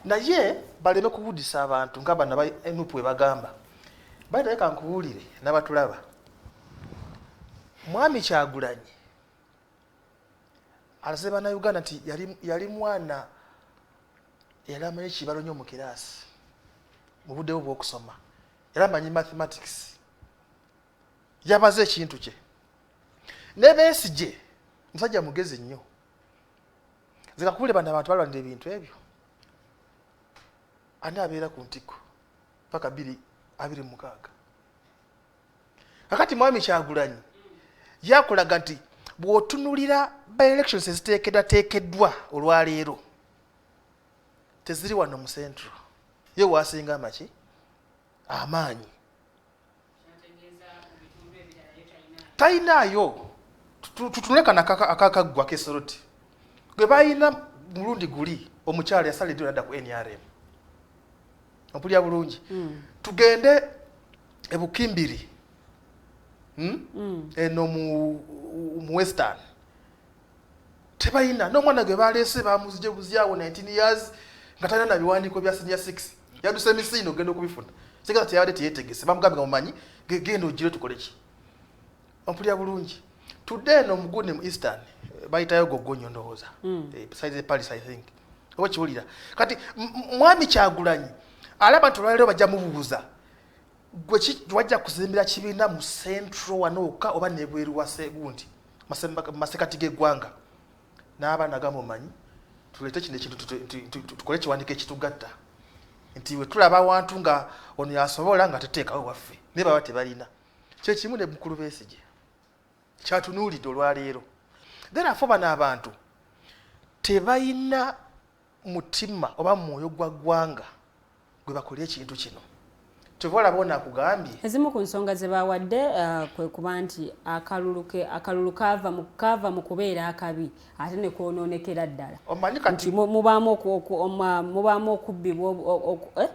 naye baleme kubudisa abantu nga bano NUP bwe bagamba bayita leka nkubuulire n'abatulaba mwami Kyagulanyi alaze bannayuganda nti yali mwana yali amanyi ekibalo nnyo mu kiraasi mu budde bwe bw'okusoma yali amanyi mathematics yabaze ekintu kye ne Besigye musajja mugezi nnyo zikakubule bano abantu balwanira ebintu ebyo ani abeera ku ntiko paka 2026 kakati mwami Kyagulanyi yakolaga nti bw'otunulira by elections eziteekeddwa olwaleero teziri wano mu central ye waasinga amaki amaanyi tayinaayo tutunulekana akakaggwa kesoroti gwe bayina mulundi guli omukyala yasalidde nadda ku NRM ompulya bulungi tugende ebukimbiri eno mu western tebayina n'omwana gwe baleese bamuzije buzyawo 19 years nga talina na biwandiiko bya senior 6 yaduse emisino genda okubifuna singa teyabadde teyeetegese bamugambe nga mumanyi genda ogire tukole ki ompulya bulungi tudde eno mugune mu eastern bayitayo gogonyo ndowooza besides Paris I think oba kiwulira kati mwami Kyagulanyi alaba nti olwaleero bajja mubuuza gwe wajja kuzimbira kibiina mu central wanooka oba nebweru wa segundi masekati g'eggwanga n'abaana gamumanyi tuleete kino ekintu tukole kiwandiiko ekitugatta nti we tulaba awantu nga ono yasobola nga teteekawo waffe naye baba tebalina kye kimu ne mukulu Besigye kyatunuulidde olwaleero therefore bano abantu tebalina mutima oba mwoyo gwa ggwanga gwe bakola ekintu kino tuvola bona akugambye ezimu ku nsonga ze bawadde kwe kuba nti akalulu kava mu kubeera akabi ate ne kwonoonekera ddala omanyi kati mubaamu okubbibwa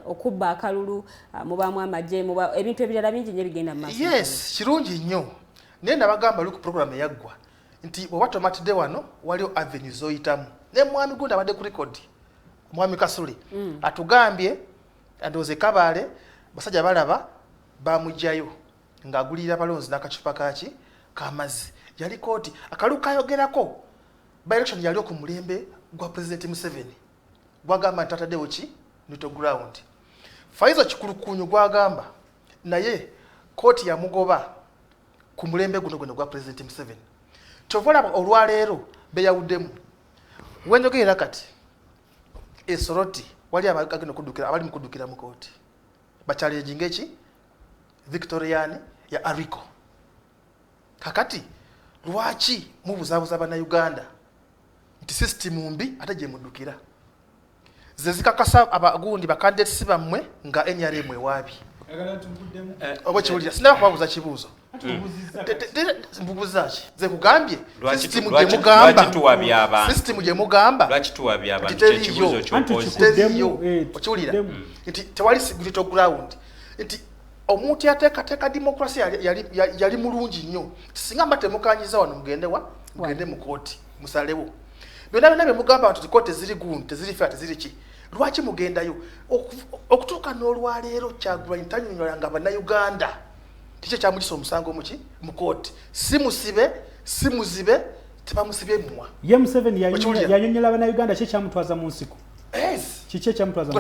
okubba akalulu mubaamu amagye ebintu ebirala bingi nnyo bigenda mu maaso yes kirungi nnyo naye nabagamba oli ku programu eyaggwa nti bw'oba tomatidde wano waliwo avenue z'oyitamu ne mwami gundi abadde ku record mwami Kasule atugambye andooze Kabaale basajja balaba bamugjayo ng'agulira balonzi n'akacupa kaki k'amazzi yali kooti akalu kayogerako by election yali ku mulembe gwa President Museveni gwagamba nti ataddewo ki neutral ground Faizo Kikulukunyu gwagamba naye kooti yamugoba ku mulembe guno gwa President Museveni tovola olwaleero beyawuddemu wenjogerera kati esoroti wali abagenda kuddukira abali mu kuddukira mu kooti bakyaleji ngeki Victorian ya Arico kakati lwaki mubuzabuza bana Uganda nti system mbi ate gye muddukira zezikakasa abagundi bakandidates bamwe nga NRM ewabi obo kiwulira sinaba kubabuza kibuuzo mbubuzaaki ze kugambye system gye mugamba kikibuuzo okiwulira nti tewali neutral ground nti omuntu yateekateeka democracy yali mulungi nnyo singa mba temukanyiza wano mugende mu kooti musalewo byonna byonna bye mugamba nti kooti teziri gundi teziri fair teziri ki lwaki mugendayo okutuuka n'olwaleero Kyagulanyi tanyonyolanga bannayuganda kikyo kyamugisa omusango muki mu kooti si muzibe tebamusibye mumwa ye Museveni yanyonyola bannayuganda kye kyamutwaza mu nsiko kiki ekyamutwaza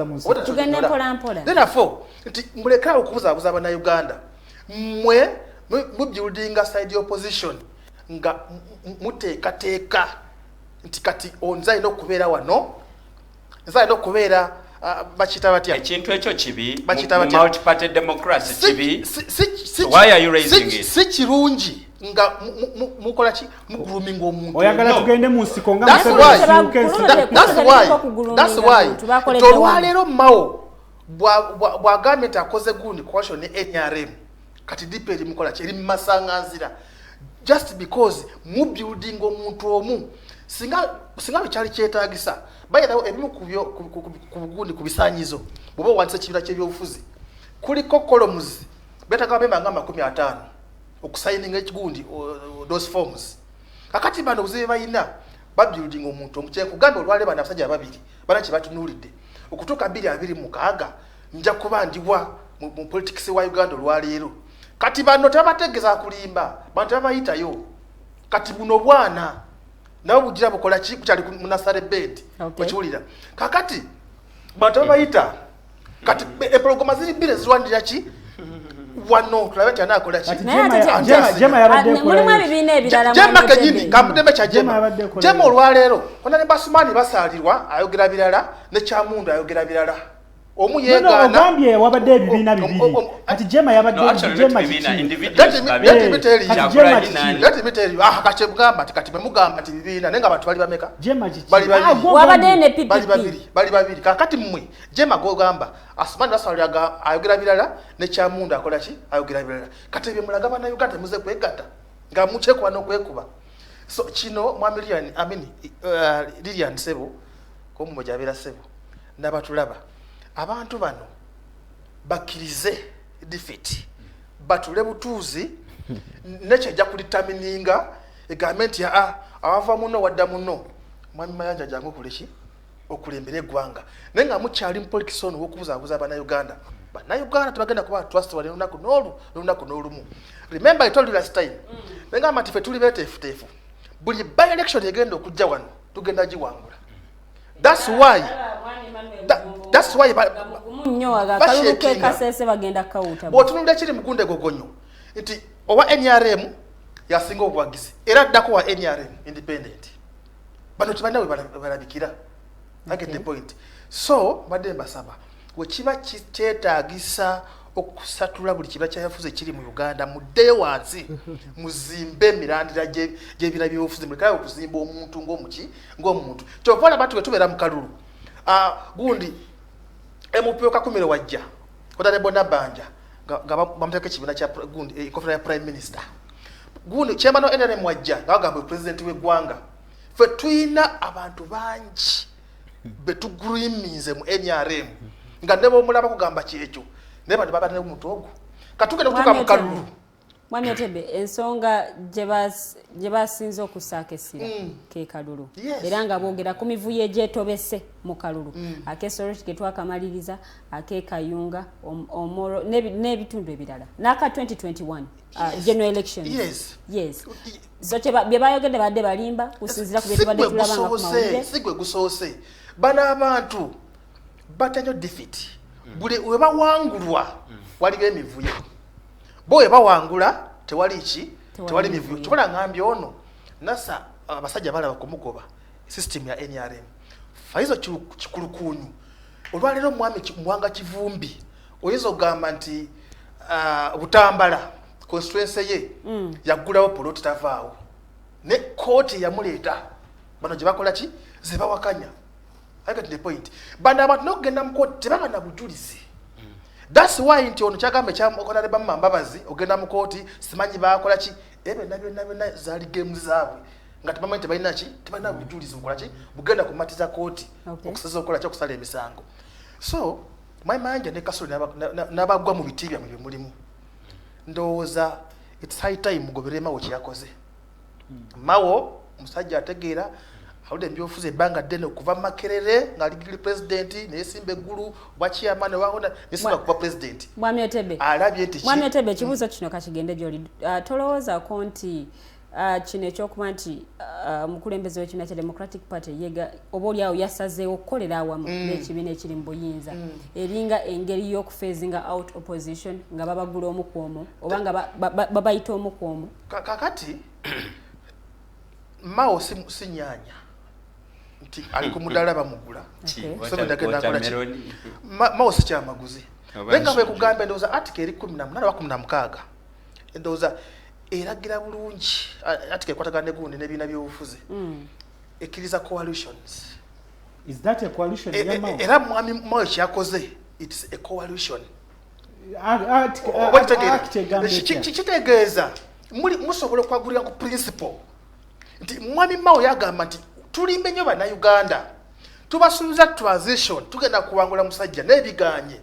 mu nsiko tugende mpolampola therefore nti mulekaawo okubuzaabuza bannayuganda mmwe mubuildinga side opposition nga muteekateeka nti kati onza alina okubeera wano nza alina okubeera bakiyita batya ekintu ekyo kibi multi party democracy kibi why are you raising it si kirungi nga mukola ki muguluminga omuntu oyagala tugende mu nsiko nga that's why tolwaleero mmawo bwagambye nti akoze gundi coalition ne NRM kati dipe eri mukola ki eri mumasanganzira just because mu building omuntu omu singa bikyali kyetaagisa bayirawo ebimu ku bugundi ku bisaanyizo bw'oba wandisa ekibiina ky'ebyobufuzi kuliko columns beetaaga bemba nga 50 okusayininga ekigundi those forms kakati bano obuzibe balina babuilding omuntu omu kyekugamba olwale bano abasajja babiri bana kye batunuulidde okutuuka 2026 nja kuba ndiwa mu politics wa Uganda olwaleero kati bano tebategeeza kulimba bantu babayitayo kati buno bwana nabo bugira bukola ki kukyali munasare bed okiwulira kakati bantu babayita kati eprograma ziri bire ziwandira ki wano tulabe nti anakola ki jema yabadde mulimu ebibiina ebirala jema kenyini kamudeme kya jema olwaleero ona ne basumani basalirwa ayogera birala ne kyamundu ayogera birala omu yeegana ogambye wabadde ebibiina bibiri kati jema yabadde kati mugamba kati bemugamba nti bibiina naye nga abantu bali bameka bali babiri kakati mmwe jema gogamba asumani basaliraga ayogera birala ne kyamundu akola ki ayogera birala kati bye mulaga bannayuganda muze kwegatta nga mukyekuba n'okwekuba so kino mwami Lilian Sebo Omumbejja abeera Sebo n'abatulaba abantu bano bakkirize defeat batule butuuzi nekyajja kulitamininga egambe nti awava muno wadda muno mwami Mayanja jangu okuleki okulembera eggwanga naye nga mukyali mupolitikisi ono w'okubuzaabuza Bannayuganda bannayuganda tebagenda kuba trustworthy olunaku n'olumu. Remember I told you last time nengamba nti ffe tuli beeteefuteefu buli by election egenda okujja wano tugenda giwangula. That's why bw'otunulira kiri mugunde gogonyo nti owa NRM yasinga obuwagizi era addako wa NRM independent bano tebalina we balabikira. I get the point. So badde mbasaba wekiba kyetaagisa okusatula buli kiba kyayafuze kiri mu Uganda muddeyo wansi muzimbe emirandira gy'ebira by'obufuzi mulekayo okuzimba omuntu ng'omuntu kyova abantu bwe tubeera mu kalulu gundi MPO Kakumire wajja Honorable Nabanja nga bamuteeka ekibiina kya gundi enkofera ya Prime Minister gundi chairman wa NRM wajja nga bagamba president w'eggwanga ffe tuyina abantu bangi betugriminze mu NRM nga ne bomulaba kugamba kyekyo ne bantu baba ne omuntu ogwo katugenda kutuka mu kalulu. Mwami Otebe ensonga gye basinze okusaaka essira ke kalulu era nga boogera ku mivuyo egyetobese mu kalulu akesoroti ke twakamaliriza akekayunga omoro n'ebitundu ebirala n'aka 2021 general elections. Yes. So bye bayogedde badde balimba kusinzira ku bye tubadde tulabanga ku mawulire sigwe gusoose bana abantu batanyo defeat buli we bawangulwa waliwo emivuyo bo we bawangula tewali mivuyo kikola ngambye ono nasa abasajja balaba kumugoba system ya NRM faizo kikulukunyu olwalero mwami muwanga kivumbi oyinza ogamba nti Butambala constituency ye yaggulawo poloti tavaawo ne kooti yamuleeta bano gye bakola ki ze bawakanya. I get the point. Banda abantu nokugenda mu kooti tebaba na bujulizi. That's why nti ono kyagambe kyamukola leba Mbabazi ogenda mu kooti simanyi bakola ki ebe nabyo zaali games zaabwe nga tebamanye tebalina ki tebalina bujulizi bukola ki bugenda kumatiza kooti okusaza okola ki okusala emisango. So Mayanja ne Kasule n'abagwa mu biti bya mulimu ndowooza it's high time mugobere Mawo kyakoze. Mawo musajja ategeera awude ebyofuze ebbanga ddene okuva Makerere nga ligiri president nesimba eggulu bwa chairman wahona nesimba kuba president. Mwami Otebe alabye nti Mwami Otebe kibuuzo kino kakigende gy'oli tolowooza ko nti kino ekyokuba nti omukulembeze w'ekibiina kya Democratic Party yega obaoliawo yasazeewo okukolera awamu n'ekibiina ekiri mu buyinza eringa engeri y'okufeezinga out opposition nga babagula omu ku omu oba nga babayita omu ku omu. Kakati Mawo si nyaanya nti ali ku mudaala bamugula Mawo si kyamaguzi lenga bwe kugamba endowooza article eri 18 wa 16 endowooza eragira bulungi article ekwatagana ne gundi n'ebibiina by'obufuzi ekkiriza coalitions. Is that a coalition ya Mawo? Era mwami Mawo kyakoze it's a coalition. Kitegeeza musobola okwagulira ku principle nti mwami Mawo yagamba nti tulimbe nnyo bannayuganda tubasuubiza transition tugenda kuwangula musajja n'ebiganye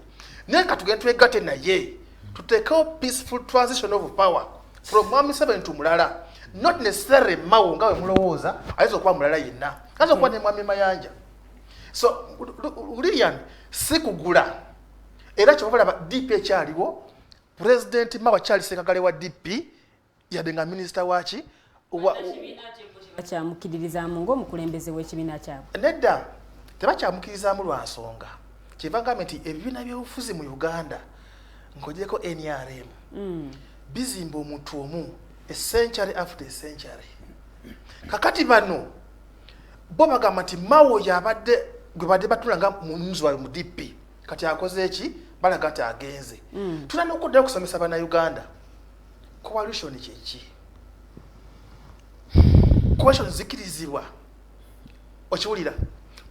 naye ka tugenda twegatte naye tuteekewo peaceful transition of power from mwami Museveni to mulala not necessarily Mawo nga we mulowooza ayinza okuba mulala yenna ayinza okuba ne mwami Mayanja. So Lilian si kugula era kyobalaba DP ekyaliwo President Mawo akyali ssekagale wa DP yadde nga minisita waki bakyamukiririzaamu ng'omukulembeze w'ekibiina kyabwe. Nedda tebakyamukiririzaamu lwa nsonga kyeva ngambe nti ebibiina by'obufuzi mu Uganda ng'ogyeko NRM bizimba omuntu omu a century after a century. Kakati bano bo bagamba nti Mawo yabadde gwe badde batulanga mununuzi waabwe mu DP kati akoze eki balaga nti agenze. Tulina okuddayo okusomesa bannayuganda coalition kyeki coalition zikirizibwa okiwulira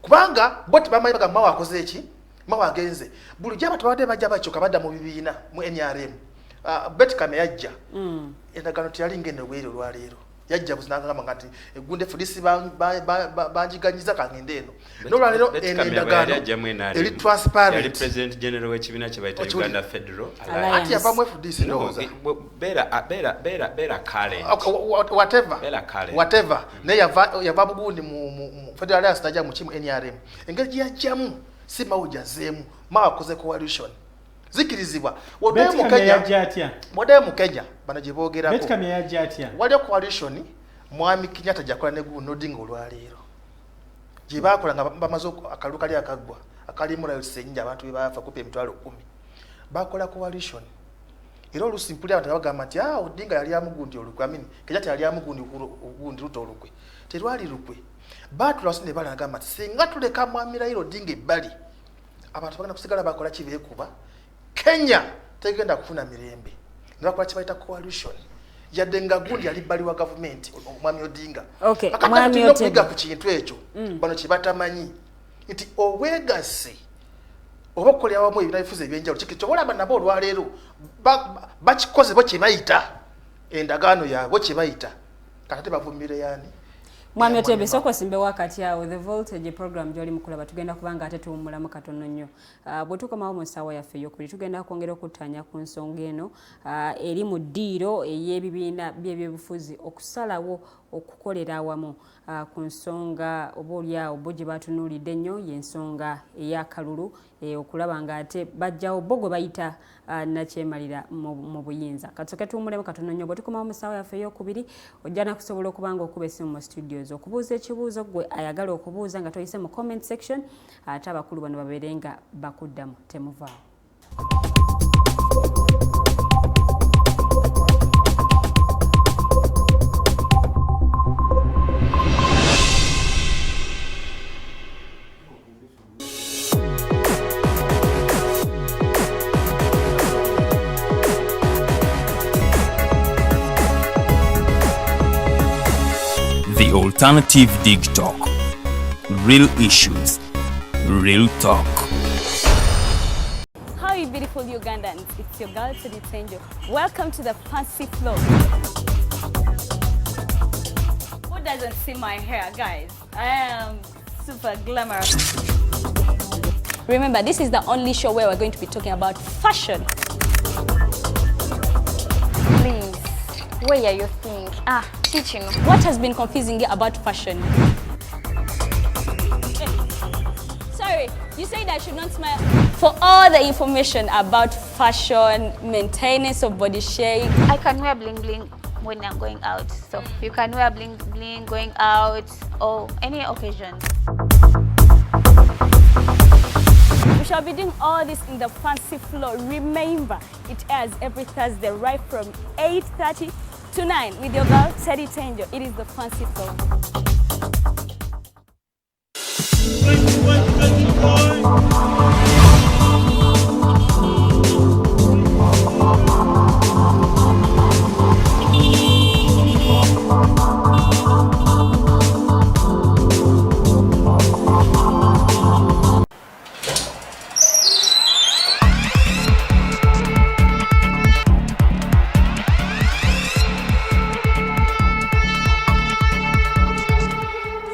kubanga bo tebamanyi baga Mawo akoze eki Mawo agenze bulijjo abantu babadde bajja bakyoka badda mu bibiina mu NRM. Betkame yajja endagano teyali ngende bwere olwaleero yajja buzinagamba ngati egunde fulisi banjiganyiza kangende eno n'olwaleero endagano eri transparent. Yali president general w'ekibiina kye bayita Uganda Federal ati yavamu FDC ndowooza beera current whatever naye yava bugundi mu Federal Alliance najja mu kimu NRM engeri gye yajjamu si Mawo gyazeemu Mawo akoze coalition zikirizibwa Betkamya mu Kenya bano gye boogerako yajja atya waliyo coalition mwami Kenyatta jakola ne Guno Odinga olwaleero gye baakola nga bamaze akalu kali akaggwa akalimu rayo senja abantu baafa kupa emitwalo 10 bakola coalition era oluusi mpuli abantu bagamba nti Odinga yali amugundi olukwe amini Kenyatta yali amugundi Ruto olukwe terwali lukwe batula wasine balagamba nti singa tuleka mwami Raila Odinga ebbali abantu bagenda kusigala bakola kibeekuba Kenya tegenda kufuna mirembe nebakola kibayita coalition yadde nga gundi yali bbali wa government omwami Odinga mwami Otebe ku kintu ekyo bano kibatamanyi nti obwegase oba okukolera wamu ebinabifuza ebyenjawulo kikito olaba nabo olwaleero bakikoze bo kye bayita endagaano yaabwe kye bayita kati bavumire yani Mwami Otebe soko simbe wakati awo the voltage program gyoli mukulaba tugenda kubanga ate tuwumulamu katono nnyo bwe tukomawo mu ssaawa yaffe ey'okubiri tugenda kwongera okuttanya ku nsonga eno eri mu ddiiro ey'ebibiina by'ebyobufuzi okusalawo okukolera awamu ku nsonga obaolyawo bo gye batunuulidde ennyo y'ensonga ey'akalulu okulaba nga ate bajjawo bo gwe bayita nakyemalira mu buyinza katsoke tuwumulemu katono nnyo bwe tukomawo mu ssaawa yaffe ey'okubiri ojja nakusobola okubanga okuba essimu mu studios okubuuza ekibuuzo gwe ayagala okubuuza nga toyise mu comment section ate abakulu bano babeere nga bakuddamu temuvaawo. The Alternative Digitalk. Real issues, real talk. How are you beautiful Ugandans? It's your girl Digitalk. Welcome to the fancy floor. Who doesn't see my hair, guys? I am super glamorous. Remember, this is the only show where we're going to be talking about fashion. Please, where are you think? Teaching. What has been confusing you about fashion? Sorry, you said I should not smile. For all the information about fashion, maintenance of body shape. I can wear bling bling when I'm going out. So you can wear bling bling going out or any occasion. We shall be doing all this in the fancy floor. Remember, it airs every Thursday right from 8:30 to 9 with your girl Teddy Tenjo. It is the fancy floor.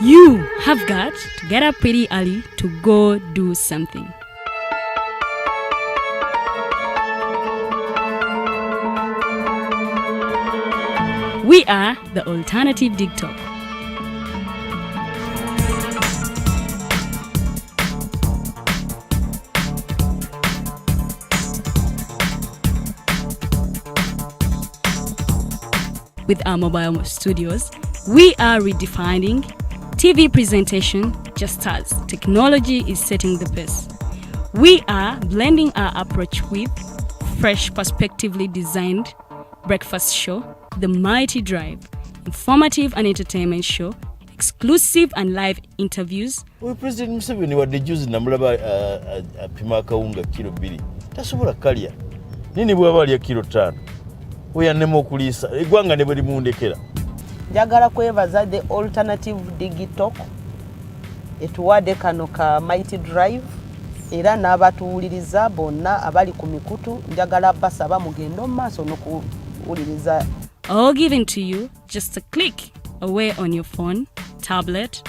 You have got to get up pretty early to go do something. We are the Alternative Digitalk. With our mobile studios, we are redefining TV presentation just as technology is setting the pace. We are blending our approach with fresh, perspectively designed breakfast show, The Mighty Drive, informative and entertainment show, exclusive and live interviews. We President Museveni wadde juzi namulaba apima akawunga kilo 2 tasobola kalya nini bwaba alya kilo 5 oyannema okuliisa eggwanga ne bwe limundekera. Njagala kwebaza the Alternative Digitalk etuwadde kano ka Mighty Drive era n'abatuwuliriza bonna abali ku mikutu njagala basaba mugendo maaso n'okuwuliriza. All given to you just a click away on your phone, tablet,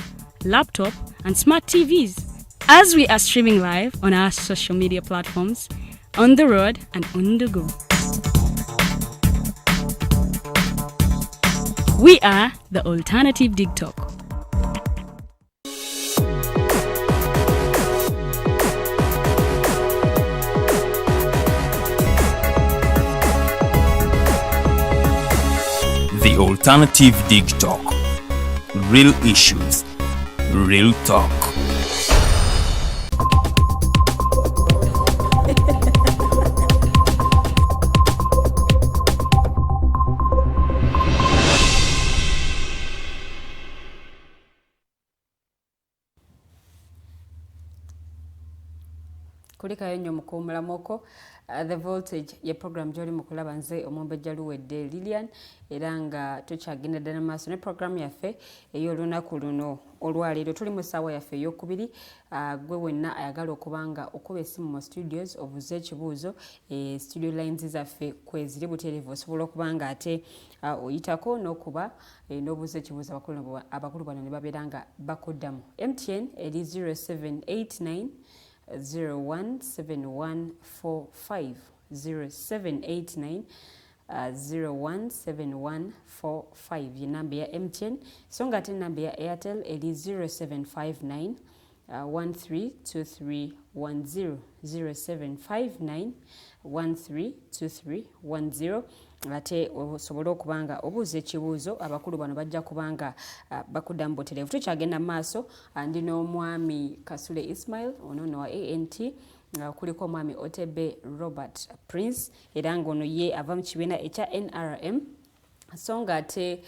laptop and smart TVs as we are streaming live on our social media platforms, on the road and on the go. We are the Alternative Digitalk. The Alternative Digitalk. Real issues, real talk. Kulikayo nnyo mukuumulamoko The Voltage ye program gy'oli mu kulaba nze Omumbejja Luwede Lilian era nga tukyagenda ddala maaso ne program yaffe ey'olunaku luno olwaleero tuli mu ssaawa yaffe ey'okubiri. Gwe wenna ayagala okuba nga okuba essimu mu studios obuze ekibuuzo studio lines zaffe kweziri buteerevu osobola okuba nga ate oyitako n'okuba n'obuuza ekibuuzo abakulu bano ne babeera nga bakuddamu. MTN eri 0789 017145 0789 017145 ye namba ya MTN so nga ate namba ya Airtel eri 0759 132310 0759 132310 ate osobola okuba nga obuuza ekibuuzo abakulu bano bajja kubanga bakuddamu butereevu. Tukyagenda mu maaso ndi n'omwami Kasule Ismail ono wa ANT kuliko omwami Otebe Robert Prince era ng'ono ye ava mu kibiina ekya NRM so nga ate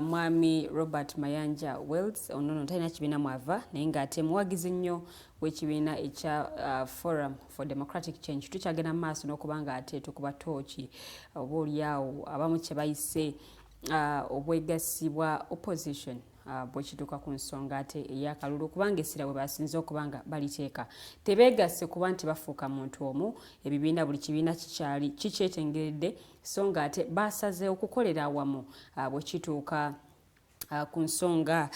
mwami Robert Mayanja Wels ono talina kibiina mwava naye ng'ate muwagizi nnyo w'ekibiina ekya Forum for Democratic Change. Tukyagenda mu maaso n'okuba nga ate tukuba tooki oba oliawo abamu kye bayise obwegasibwa opposition bwekituuka ku nsonga ate eyakalulu kubanga essira bwe basinze okuba nga baliteeka tebeegasse kuba nti bafuuka muntu omu ebibiina buli kibiina kikyetengeredde so nga ate basaze okukolera awamu bwekituuka ku nsonga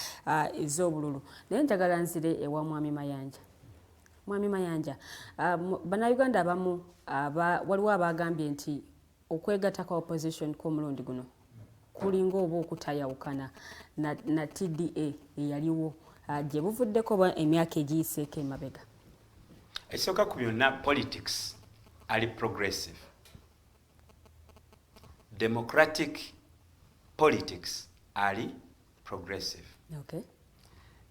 ez'obululu. Naye njagala nzire ewa mwami Mayanja. Mwami Mayanja, bannayuganda abamu waliwo abagambye nti okwegatta kwa opposition kw'omulundi guno kulinga oba okutayawukana na TDA eyaliwo gye buvuddeko oba emyaka egiyiseeko emabega. Ekisooka ku byonna politics ali progressive. Democratic politics ali progressive. Okay.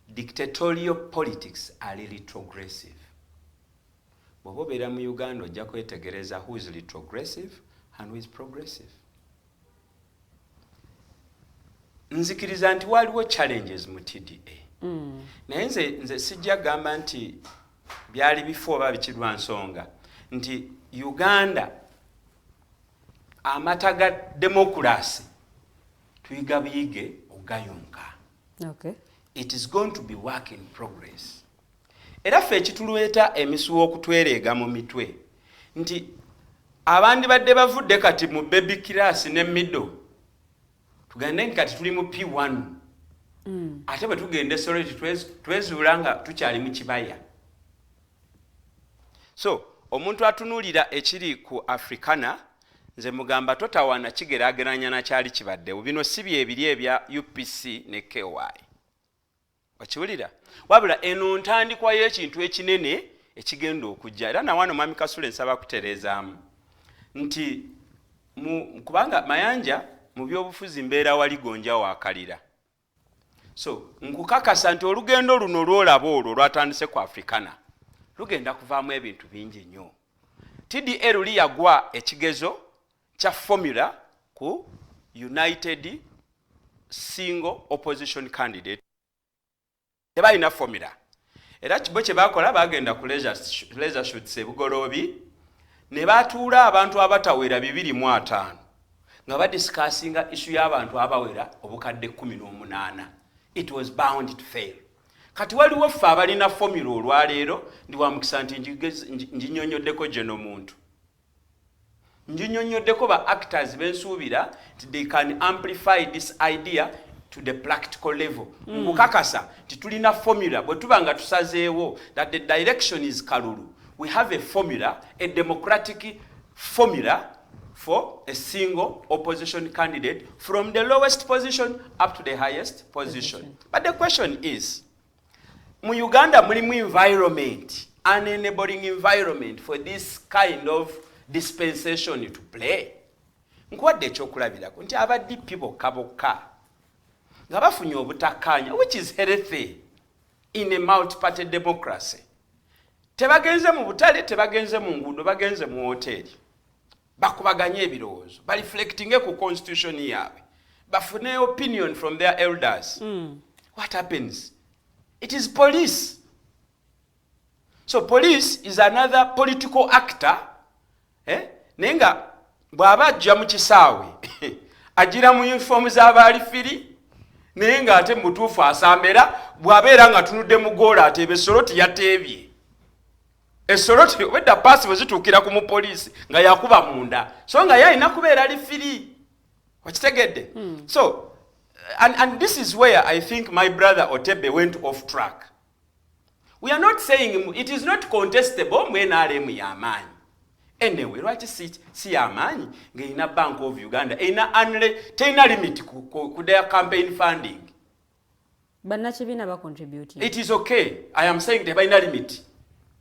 Dictatorial politics ali retrogressive. Bw'oba obeera mu Uganda ojja kwetegereza who is retrogressive and who is progressive. Nzikiriza nti waliwo challenges mu TDA. Naye nze sijja gamba nti byali bifo oba bikirwa nsonga nti Uganda amata ga democracy tuyiga biyige ogayonka. Okay. It is going to be work in progress. Era ffe ekitulueta emisuwa okutwereega mu mitwe nti abandi badde bavudde kati mu baby class ne middle tugende kati tuli mu P1 ate bwe tugende sorority twezuula nga tukyali mu kibaya. So omuntu atunuulira ekiri ku Africana nze mugamba totawana kigeraageranya na kyali kibaddewo. Bino si byebiri ebya UPC ne KY okiwulira wabula eno ntandikwa y'ekintu ekinene ekigenda okujja. Era nawano mwami Kasule nsaba kutereezaamu nti kubanga Mayanja mu byobufuzi mbeera wali gonja wakalira. So nkukakasa nti olugendo luno lwolaba olwo lwatandise ku Africana lugenda kuvaamu ebintu bingi nnyo. TDA luli yagwa ekigezo kya formula ku United Single Opposition Candidate. Tebalina formula. Era bwe kye bakola bagenda ku leisure shoots ebugoloobi ne batuula abantu abatawera 205 nga badiscussinga issue y'abantu abawera obukadde 18. It was bound to fail. Kati waliwo ffe abalina formula olwaleero ndi wa mukisa nti njinyonyoddeko geno muntu. Njinyonyoddeko ba actors bensuubira nti they can amplify this idea to the practical level. Mukakasa nti tulina formula bwe tuba nga tusazeewo that the direction is kalulu. We have a formula, a democratic formula for a single opposition candidate from the lowest position up to the highest position. But the question is, mu Uganda mulimu environment, an enabling environment for this kind of dispensation to play. nkuwadde ekyokulabirako nti aba DP bokka nga bafunye obutakkaanya, which is healthy in a multi-party democracy. Tebagenze mu butale, tebagenze mu nguudo, bagenze mu hoteri. Bakubaganye ebirowoozo, bareflectinge ku constitution yaabwe, bafune opinion from their elders. What happens? It is police. So police is another political actor. Nenga bw'aba ajja mu kisaawe agira mu uniform z'abalifiri nenga ate mutuufu asambera bw'abeera nga tunudde mu goola ate ebesoloti yateebye. Esoloti wedda paasi bwe zituukira ku mupoliisi nga yakuba munda so nga yalina kubeera lifiri. Wakitegedde? So and this is where I think my brother Otebe went off track. We are not saying it is not contestable mu NRM y'amaanyi. Anyway, lwaki si y'amaanyi ng'erina Bank of Uganda terina limit ku their campaign funding. Bannakibiina bacontribute. It is okay. I am saying tebalina limit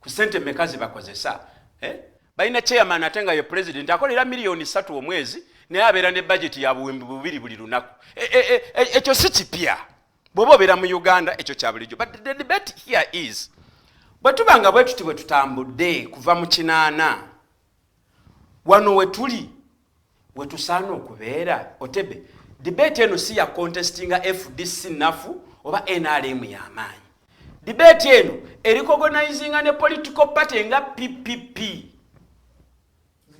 ku ssente mmeka ze bakozesa. Balina chairman ate nga ye president akolera miliyoni 3 omwezi naye abeera ne budget ya buwembi 2 buli lunaku. Ekyo si kipya. Bw'oba obeera mu Uganda ekyo kya bulijjo. But the debate here is bwe tubanga bwe tuti bwe tutambudde kuva mu kinaana wano we tuli we tusaana okubeera Otebe. Debate eno si ya contestinga FDC nafu oba NRM y'amaanyi. Debate eno recognizinga ne political party nga PPP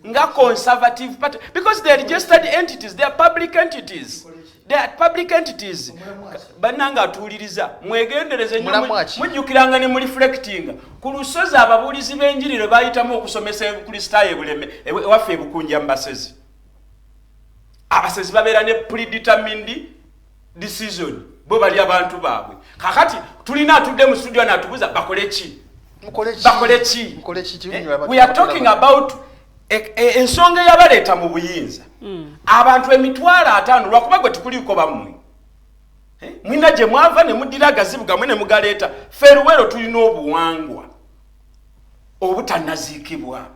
nga conservative party because they are registered entities, they are public entities. They are public entities. Bananga atuuliriza mwegendereze nnyo mujjukiranga ne reflecting ku lusozi ababuulizi b'enjiri bayitamu okusomesa Ebukristaayo buleme waffe Ebukunja Mbasezi. Abasezi babeera ne predetermined decision bo bali abantu baabwe. Kakati tulina atudde mu studio n'atubuza bakole ki? We are talking about ensonga eyabaleeta mu buyinza. Abantu emitwalo 5 lwakuba gwe tukuliko bamwe. Mwina gye mwava ne muddira agazibu gamwe ne mugaleeta. Feruwero tulina obuwangwa obutannaziikibwa.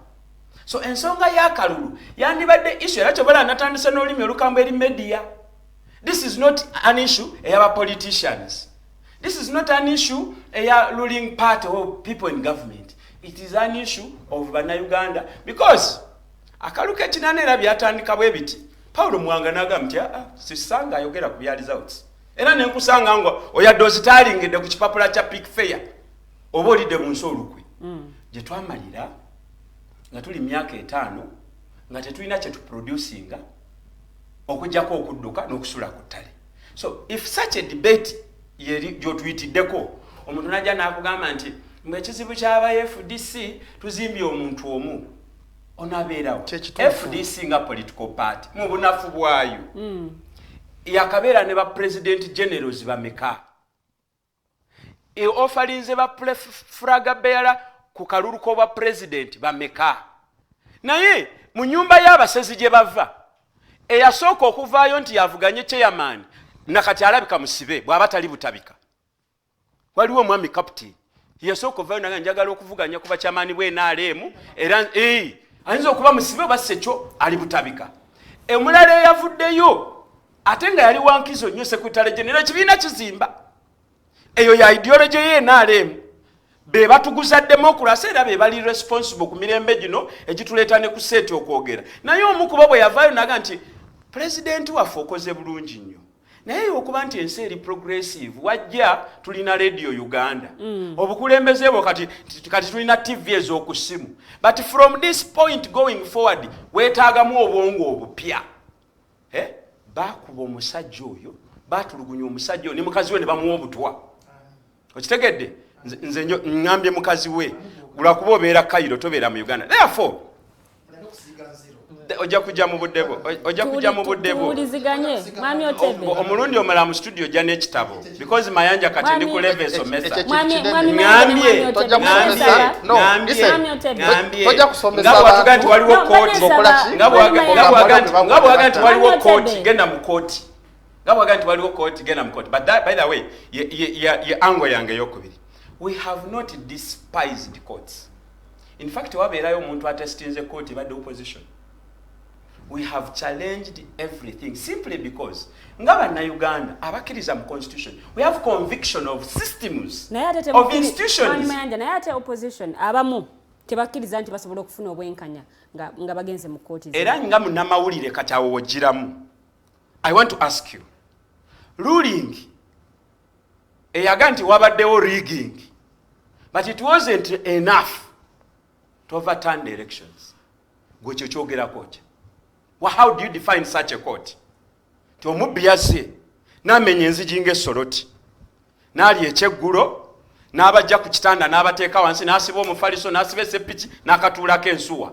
So ensonga ya kalulu yandibadde issue era kyobola natandise n'olulimi olukambwe eri media. This is not an issue ey'aba politicians. This is not an issue eya ruling party or people in government. It is an issue of Bannayuganda because akaluka ekinana era byatandika bwe biti. Paulo Mwanga n'agambye sisanga ayogera ku bya results. Era ne nkusanga ngo oyadde ozitaalingidde ku kipapula kya Pick Fair oba olidde mu nsolukwe. Gye twamalira nga tuli myaka 5 nga tetulina kye tuproducinga okujjako okudduka n'okusula ku ttale. So if such a debate gy'otuyitiddeko omuntu najja n'akugamba nti ekizibu ky'aba FDC tuzimbye omuntu omu onabeerawo. FDC nga political party mu bunafu bwayo yakabeera ne ba president generals bameka offalinze ba flaga bearer ku kalulu k'obwa president bameka naye mu nyumba y'abasezi gye bava eyasooka okuvaayo nti yavuganye chairman nakati alabika musibe bw'aba tali butabika. Waliwo omwami captain yasooka okuvaayo naga njagala okuvuganya ku bakyamaani bwe NRM era ayinza okuba musibe oba sekyo ali butabika. Omulala eyavuddeyo ate nga yali wankizo nnyo secretary general ekibiina kizimba eyo ya ideology ye NRM be batuguza democracy era be bali responsible ku mirembe gino egituleeta ne ku seti okwogera. Naye omu kubo bwe yavaayo naga nti president waffe okoze bulungi nnyo naye okuba nti ensi eri progressive wajja tulina radio Uganda obukulembeze bwo kati tulina TV ez'okusimu but from this point going forward weetaagamu obwongo obupya. Bakuba omusajja oyo batulugunya omusajja oyo ne mukazi we ne bamuwa obutwa. Okitegedde nze ngambye mukazi we lwakuba obeera Cairo tobeera mu Uganda. Therefore ojja kujja mu budde bwo tuwuliziganye mwami Otebe omulundi omala mu studio ojja n'ekitabo because Mayanja kati ndi ku level esomesa ngambye tojja kusomesa abantu nti waliwo kooti nga bwaga nti waliwo kooti genda mu kooti but by the way ye ango yange eyokubiri we have not despised courts. In fact wabeerayo omuntu atestinze kooti badde opposition we have challenged everything simply because ngaba na Uganda abakiriza mu constitution we have conviction of systems of institutions naye ate opposition abamu tebakiriza nti basobola okufuna obwenkanya nga bagenze mu kooti era nga munnamawulire kati awo wogiramu. I want to ask you, ruling eyaga nti wabaddewo rigging but it wasn't enough to overturn the elections. Gwe kyo kyogerako ki? How do you define such a court? Ti omubbi yazze n'amenya enzigi ng'essoloti n'alya ekyeggulo n'abajja ku kitanda n'abateeka wansi n'asiba omufaliso n'asiba esseppiki n'akatuulako ensuwa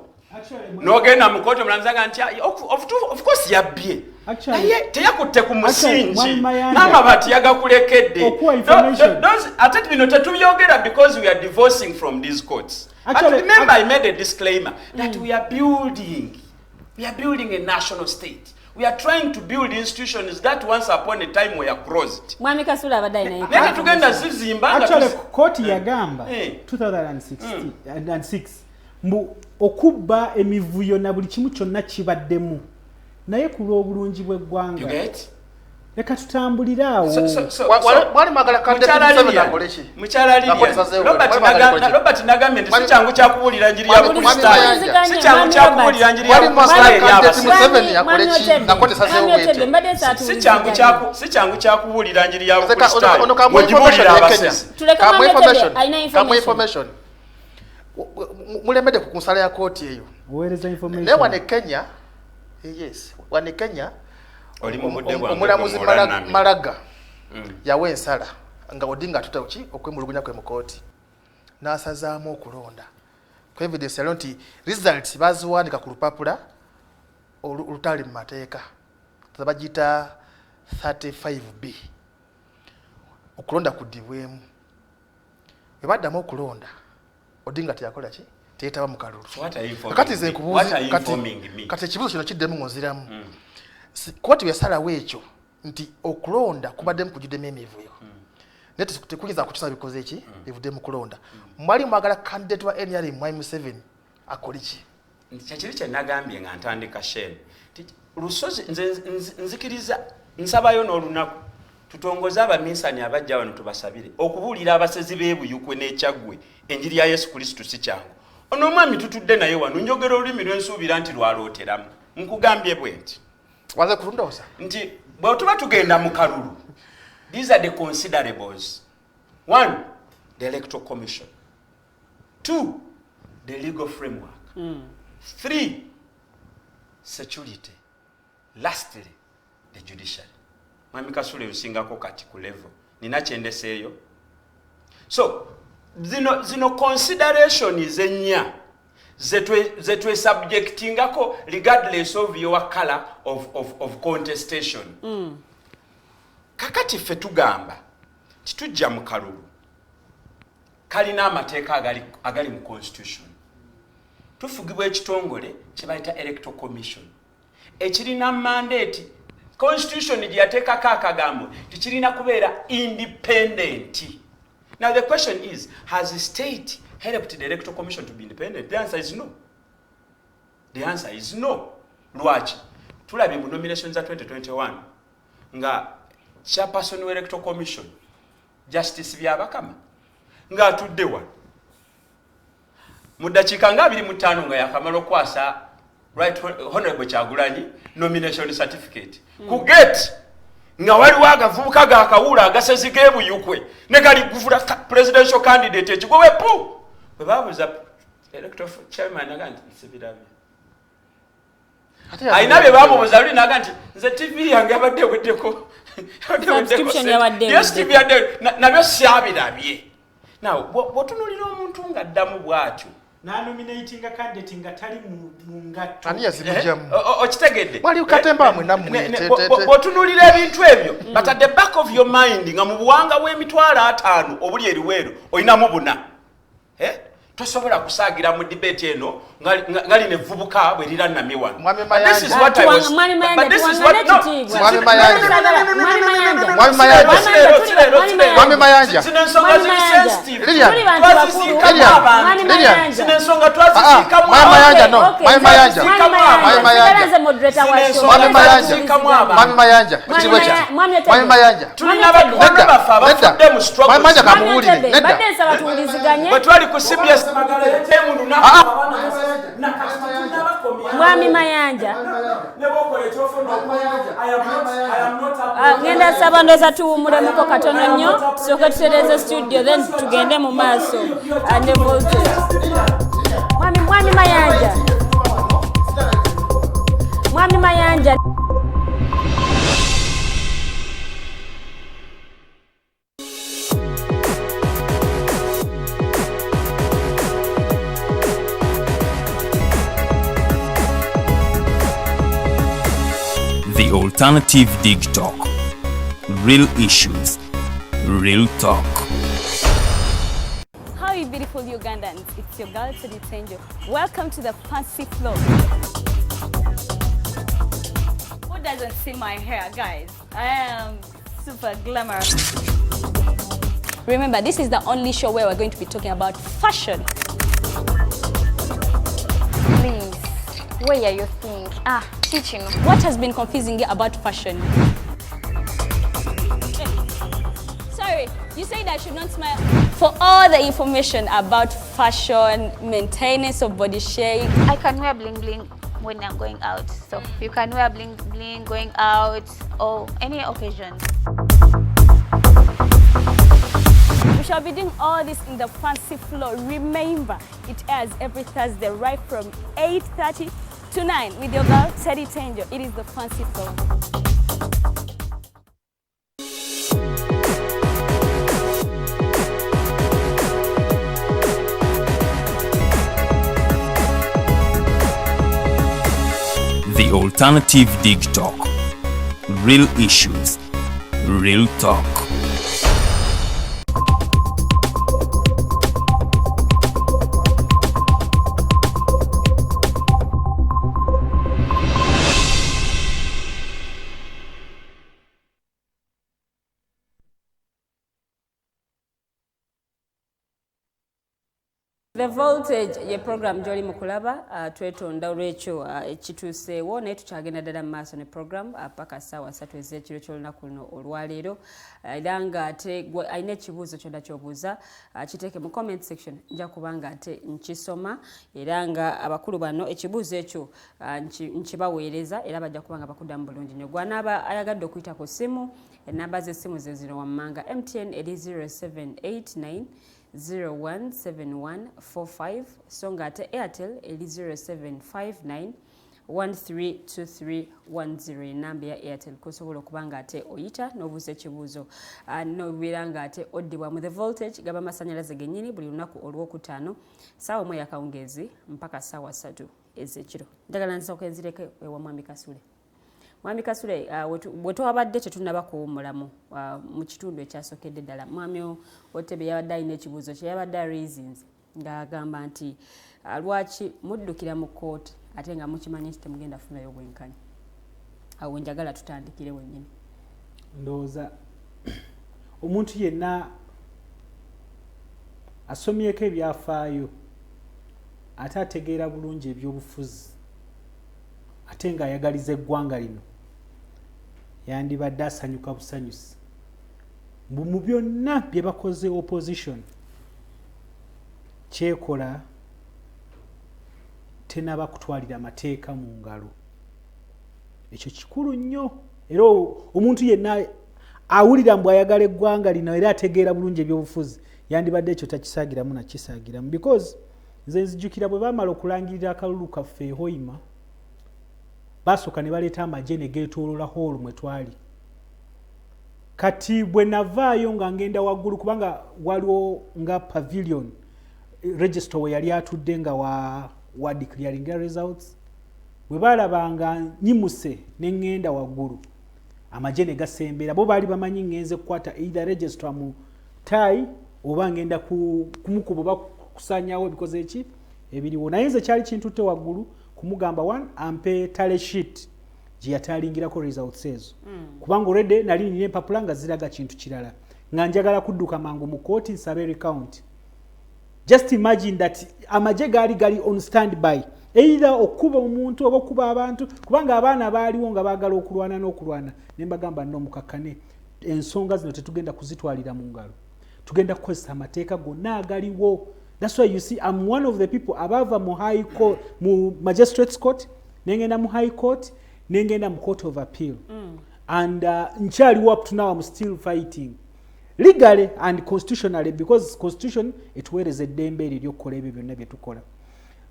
n'ogenda mu kooti omulamuzi aga nti of course yabbye naye teyakutte ku musingi n'amabaati yagakulekedde. Ate bino tetubyogera because we are divorcing from these courts. But remember, I made a disclaimer that we are building a national state. We are trying to build institutions that once upon a time were closed. Mwami Kasule abadde naye. Neka tugenda zizimba. Actually, koti yagamba 2006 mbu okubba emivuyo na buli kimu kyonna kibaddemu naye ku lw'obulungi bw'eggwanga. Leka tutambulire awo. Mwali magala kande Mukyala Robert nagambye nti si kyangu kyakubuulira njiri ya Bukristaayo. Si kyangu kyakubuulira njiri ya Bukristaayo si kyangu kyakubuulira njiri ya Bukristaayo. Mugibuulira abasezi. Kamu information. Mulemede ku nsala ya kooti eyo. Oweereza information. Ne wane Kenya, yes, wane Kenya omulamuzi Malaga yawe ensala nga Odinga tutauki okwemulugunya kwe mu kooti n'asazaamu okulonda ku evidence yalo nti results baziwandika ku lupapula olutali mu mateeka bagiyita 35B okulonda kuddibwemu bwe baddamu okulonda Odinga teyakola ki teyetaba mu kalulu kati ze nkubuuza kati ekibuuzo kino kiddemu ng'oziramu kooti yasalawo ekyo nti okulonda kubaddemu kujuddemu emivuyo naye tekuyinza kukyusa bikoze ki bivuddemu kulonda. Mwali mwagala candidate wa NRM Museveni akole ki? Kyekiri kye nagambye nga ntandika Shane lusozi nzikiriza nsabayo n'olunaku tutongoze abaminsani abajja wano tubasabire okubuulira abasezi b'ebuyukwe n'ekyaggwe enjiri ya Yesu Kristo si kyangu. Ono omwami tutudde naye wano njogera olulimi lwensuubira nti lwalooteramu nkugambye bwe nti waze kulundooza nti bwe tuba tugenda mu kalulu. These are the considerables. 1, the electoral commission. 2, the legal framework. 3, security. Lastly, the judiciary. Mwami Kasule usingako kati ku level. Nina kyendeseeyo. So, zino consideration is ennya. Zetwe subjectingako regardless of your color of contestation. Kakati ffe tugamba titujja mu kalulu kalina amateeka agali mu constitution tufugibwa ekitongole kye bayita electoral commission ekirina mandate constitution gye yateekako akagambo tikirina kubeera independent. Now the question is, has the state helped the electoral commission to be independent? The answer is no. The answer is no. Lwaki tulabye mu nominations za 2021 nga chairperson wa electoral commission Justice Byabakama nga atudde wano mu dakiika nga 25 nga yakamala okwasa right honorable Kyagulanyi nomination certificate ku gate nga waliwo agavubuka gaakawula agasezi g'ebuyukwe ne gali guvula presidential candidate ekigowe pu bwe babuuza electoral chairman aga nti nsibirabye ayina bye bamubuuza luli naga nti nze TV yange abadde eweddeko subscription yawadde yes TV yadde nabyo syabirabye. Now bw'otunuulira omuntu ng'addamu bw'atyo nominatinga candidate nga tali mu ngatto ani yazimujjamu okitegedde wali ukatemba mwe nammwe bw'otunuulira ebintu ebyo but at the back of your mind nga mu buwanga bw'emitwalo 5 obuli eriweero olinamu 4 tosobola kusaagira mu debate eno ngali ne vubuka bwe lira namye wano. This is what I was. But this is what Mwami Mayanja. Sinensonga zili sensitive. Lilian. Sinensonga twazisika mu. Mwami Mayanja no. Mwami Mayanja. Mwami Mayanja. Mwami Mayanja. Tulina abantu bafa abafudde mu stroke. Mwami Mayanja kamuwulire. Nedda. Bwe twali ku CBS magala etemundu Mwami Mayanja. Ngenda saba ndoza tuwumulemuko katono nnyo tusooke tutereze studio then tugende mu maaso and Mwami Mayanja. Mwami Mayanja. The Alternative Digitalk. Real issues, real talk. How are you beautiful Ugandans? It's your girl Teddy Tenjo. Welcome to the fancy floor. Who doesn't see my hair, guys? I am super glamorous. Remember, this is the only show where we're going to be talking about fashion. Please, where are you think? Teaching. What has been confusing you about fashion? Sorry, you said I should not smile. For all the information about fashion, maintenance of body shape. I can wear bling bling when I'm going out. So you can wear bling bling going out or any occasion. We shall be doing all this in the fancy floor. Remember, it airs every Thursday right from 8:30 to 9 with your girl Teddy Tenjo. It is the fancy floor. The Alternative Digitalk. Real issues, real talk. The Voltage ye program joli mukulaba twetonda olwekyo ekituuseewo naye tukyagenda ddala mu maaso ne program paka ssaawa 3 ez'ekiro ky'olunaku luno olwaleero era nga ate alina ekibuuzo kyonna ky'obuuza kiteeke mu comment section nja kubanga ate nkisoma era nga abakulu bano ekibuuzo ekyo nkibaweereza era bajja kubanga bakuddamu bulungi nnyo gwanaaba ayagadde okuyita ku ssimu enamba z'essimu ze zino wammanga MTN eri 0789 017145 songa ate Airtel eli 0759 132310 enamba ya Airtel kusobola okubanga ate oyita n'obuuza ekibuuzo n'obeera nga ate oddibwa mu The Voltage gaba amasannyalaze gennyini buli lunaku olwokutaano ssaawa 1 yakawungeezi mpaka ssaawa 3 ez'ekiro njagala nsooka enzireke ewa Mwami Kasule. Mwami Kasule, bwe twabadde tetunnaba kuwummulamu mu kitundu ekyasokedde ddala Mwami Otebe yabadde alina ekibuuzo kye yabadde reasons ng'agamba nti lwaki muddukira mu kkooti ate nga mukimanyi nti temugenda kufunayo bwenkanya. Awo njagala tutandikire wennyini. Ndowooza omuntu yenna asomyeko ebyafaayo ate ategeera bulungi ebyobufuzi ate ng'ayagaliza eggwanga lino yandibadde asanyuka busanyusi mu byonna bye bakoze opposition kyekola tenaba kutwalira amateeka mu ngalo. Ekyo kikulu nnyo era omuntu yenna awulira mbu ayagala eggwanga lino era ategeera bulungi ebyobufuzi yandibadde ekyo takisaagiramu nakisaagiramu because nze nzijjukira bwe baamala okulangirira akalulu kaffe ehoima basooka ne baleeta amagye ne geetoolola hall mwe twali. Kati bwe navaayo nga ngenda waggulu kubanga waliwo nga pavilion register we yali atudde nga wa declaring results bwe balabanga nyimuse ne ngenda waggulu amagye ne gasembera bo baali bamanyi ngenze kukwata either register mu tai oba ngenda kumukuba kusanyawo because eki ebiriwo naye nze kyali kintutte waggulu kumugamba one ampe tale sheet gye yatalingirako results ezo kubanga already nali nina empapula nga ziraga kintu kirala nga njagala kudduka mangu mu kooti nsabe recount. Just imagine that amaje gali on standby either okuba omuntu oba okuba abantu kubanga abaana baaliwo nga baagala okulwana n'okulwana ne mbagamba nno mukakkane ensonga zino tetugenda kuzitwalira mu ngalo tugenda kukozesa amateeka gonna agaliwo. That's why you see I'm one of the people abava mu high court mu magistrates court nengenda mu high court nengenda mu court of appeal and nkyaliwo up to now I'm still fighting legally and constitutionally because constitution etuweereza eddembe eryo okukola ebyo byonna bye tukola.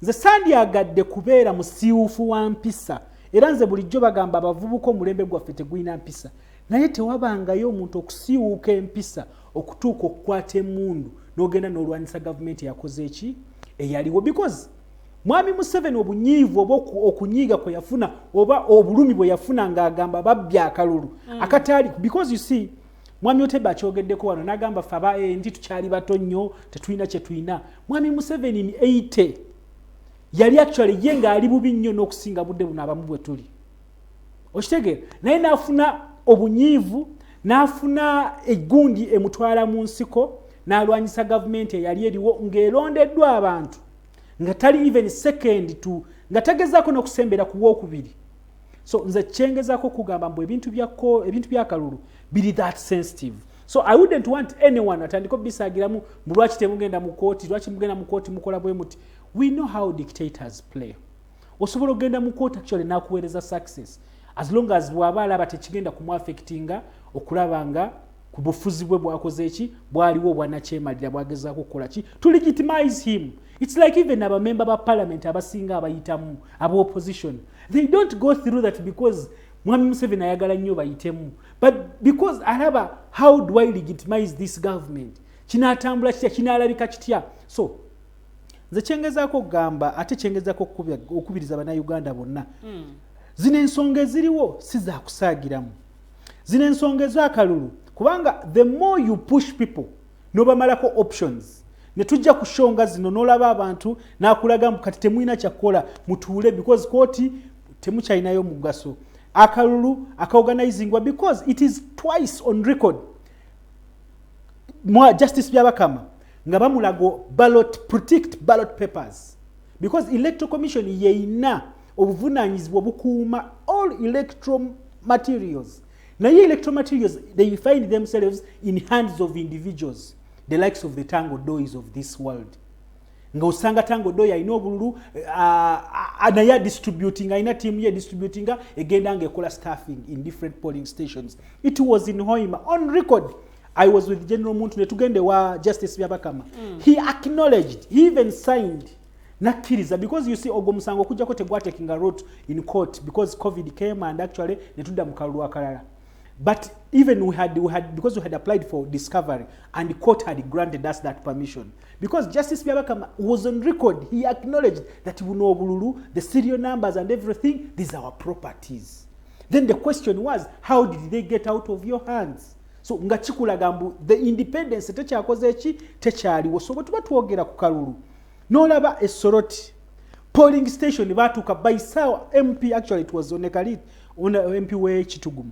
Nze sandyagadde kubeera musiiwufu wa mpisa era nze bulijjo bagamba abavubuka omulembe gwaffe tegulina mpisa naye tewabangayo omuntu okusiiwuuka empisa okutuuka okukwata emmundu n'ogenda n'olwanyisa gavumenti yakoze eki eyaliwo because mwami Museveni obunyiivu oba okunyiiga kwe yafuna oba obulumi bwe yafuna ng'agamba babbya akalulu akataali because you see mwami Otebe akyogeddeko wano n'agamba ffe aba ndi tukyali bato nnyo tetulina kye tulina. Mwami Museveni ni 80 yali actually ye ng'ali bubi nnyo n'okusinga budde buno abamu bwe tuli okitegeera naye n'afuna obunyiivu n'afuna eggundi emutwala mu nsiko n'alwanyisa gavumenti eyali eriwo ng'erondeddwa abantu nga tali even second to nga tagezaako n'okusembera ku wookubiri. So nze kyengezaako kugamba mbu ebintu bya kalulu biri that sensitive. So I wouldn't want anyone atandika bisagiramu mu lwaki temugenda mu kooti lwaki mugenda mu kooti mukola bwe muti. We know how dictators play. Osobola ogenda mu kooti actually n'akuweereza success as long as bw'aba alaba tekigenda kumuaffectinga okulabanga ku bufuzi bwe bwakoze eki bwaliwo bwanakyemalira bwagezaako okukola ki to legitimize him. It's like even abamemba ba parliament abasinga abayitamu aba opposition they don't go through that because Mwami Museveni ayagala nnyo bayitemu but because alaba how do I legitimize this government kinatambula kitya kinalabika kitya. So nze kyengezaako okugamba ate kyengezaako okubiriza bannayuganda bonna zino ensonga eziriwo si za kusaagiramu zino ensonga ez'akalulu kubanga the more you push people n'obamalako options ne tujja kushonga zino n'olaba abantu n'akulaga kati temulina kyakukola mutuule because kooti temukyalinayo mugaso. Akalulu akaorganizingwa because it is twice on record Justice Byabakama nga bamulago predict ballot papers because electoral commission yeina obuvunanyizibwa bukuuma all electoral materials. Now electoral materials they find themselves in hands of individuals the likes of the Tango Doys of this world. Nga osanga Tango Doy alina obululu anaya distributing aina team ye distributing egenda ngekola staffing in different polling stations. It was in Hoima on record. I was with General Muntu ne tugende wa Justice Byabakama. He acknowledged, he even signed nakiriza because you see ogomusango kujja ko tegwateking a route in court because COVID came and actually ne tudda mu kalulu akalala. But even we had because we had applied for discovery and the court had granted us that permission because Justice Byabakama was on record. He acknowledged that buno obululu, the serial numbers and everything, these are our properties. Then the question was, how did they get out of your hands? So nga kikulaga mbu the independence tekyakoze eki tekyaliwo. So bwe tuba twogera ku kalulu n'olaba Essoroti polling station batuuka by sawa MP actually it was on Ekalit on MP w'Ekitugumu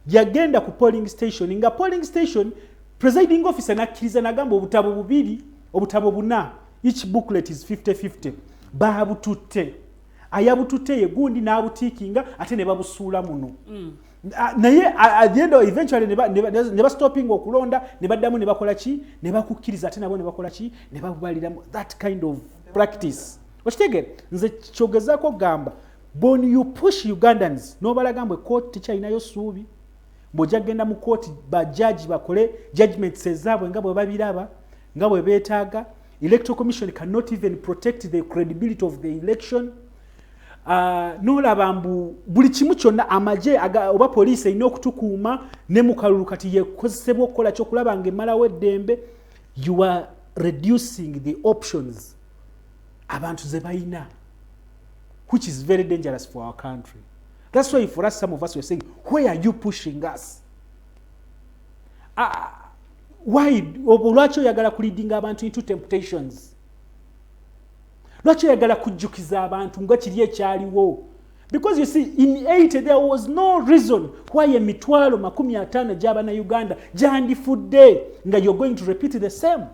yagenda ku polling station nga polling station presiding officer nakkiriza nagamba obutabo bubiri obutabo buna each booklet is 50-50 babututte ayabututte ye gundi n'abutiikinga ate ne babusuula muno naye at the end of eventually ne ba stopping okulonda ne baddamu ne bakola ki ne bakukkiriza ate nabo ne bakola ki ne babubaliramu that kind of practice. Okitegere nze kyogezaako gamba when you push Ugandans n'obalaga mbwe court tekyalinayo ssuubi bw'ojja kgenda mu court bajaji bakole judgments ezaabwe nga bwe babiraba nga bwe beetaaga. Electoral Commission cannot even protect the credibility of the election. N'olaba mbu buli kimu kyonna amaje oba poliisi erina okutukuuma ne mu kalulu kati yekozesebwa okukola kyokulaba ng'emmalawo eddembe. You are reducing the options abantu ze balina, which is very dangerous for our country. That's why for us, some of us were saying, where are you pushing us? Why? Olwaki oyagala kuleadinga abantu into temptations? lwaki oyagala kujjukiza abantu nga kiri ekyaliwo? Because you see, in 80 there was no reason why emitwalo 50 gy'abana Uganda gyandifudde nga you're going to repeat the same.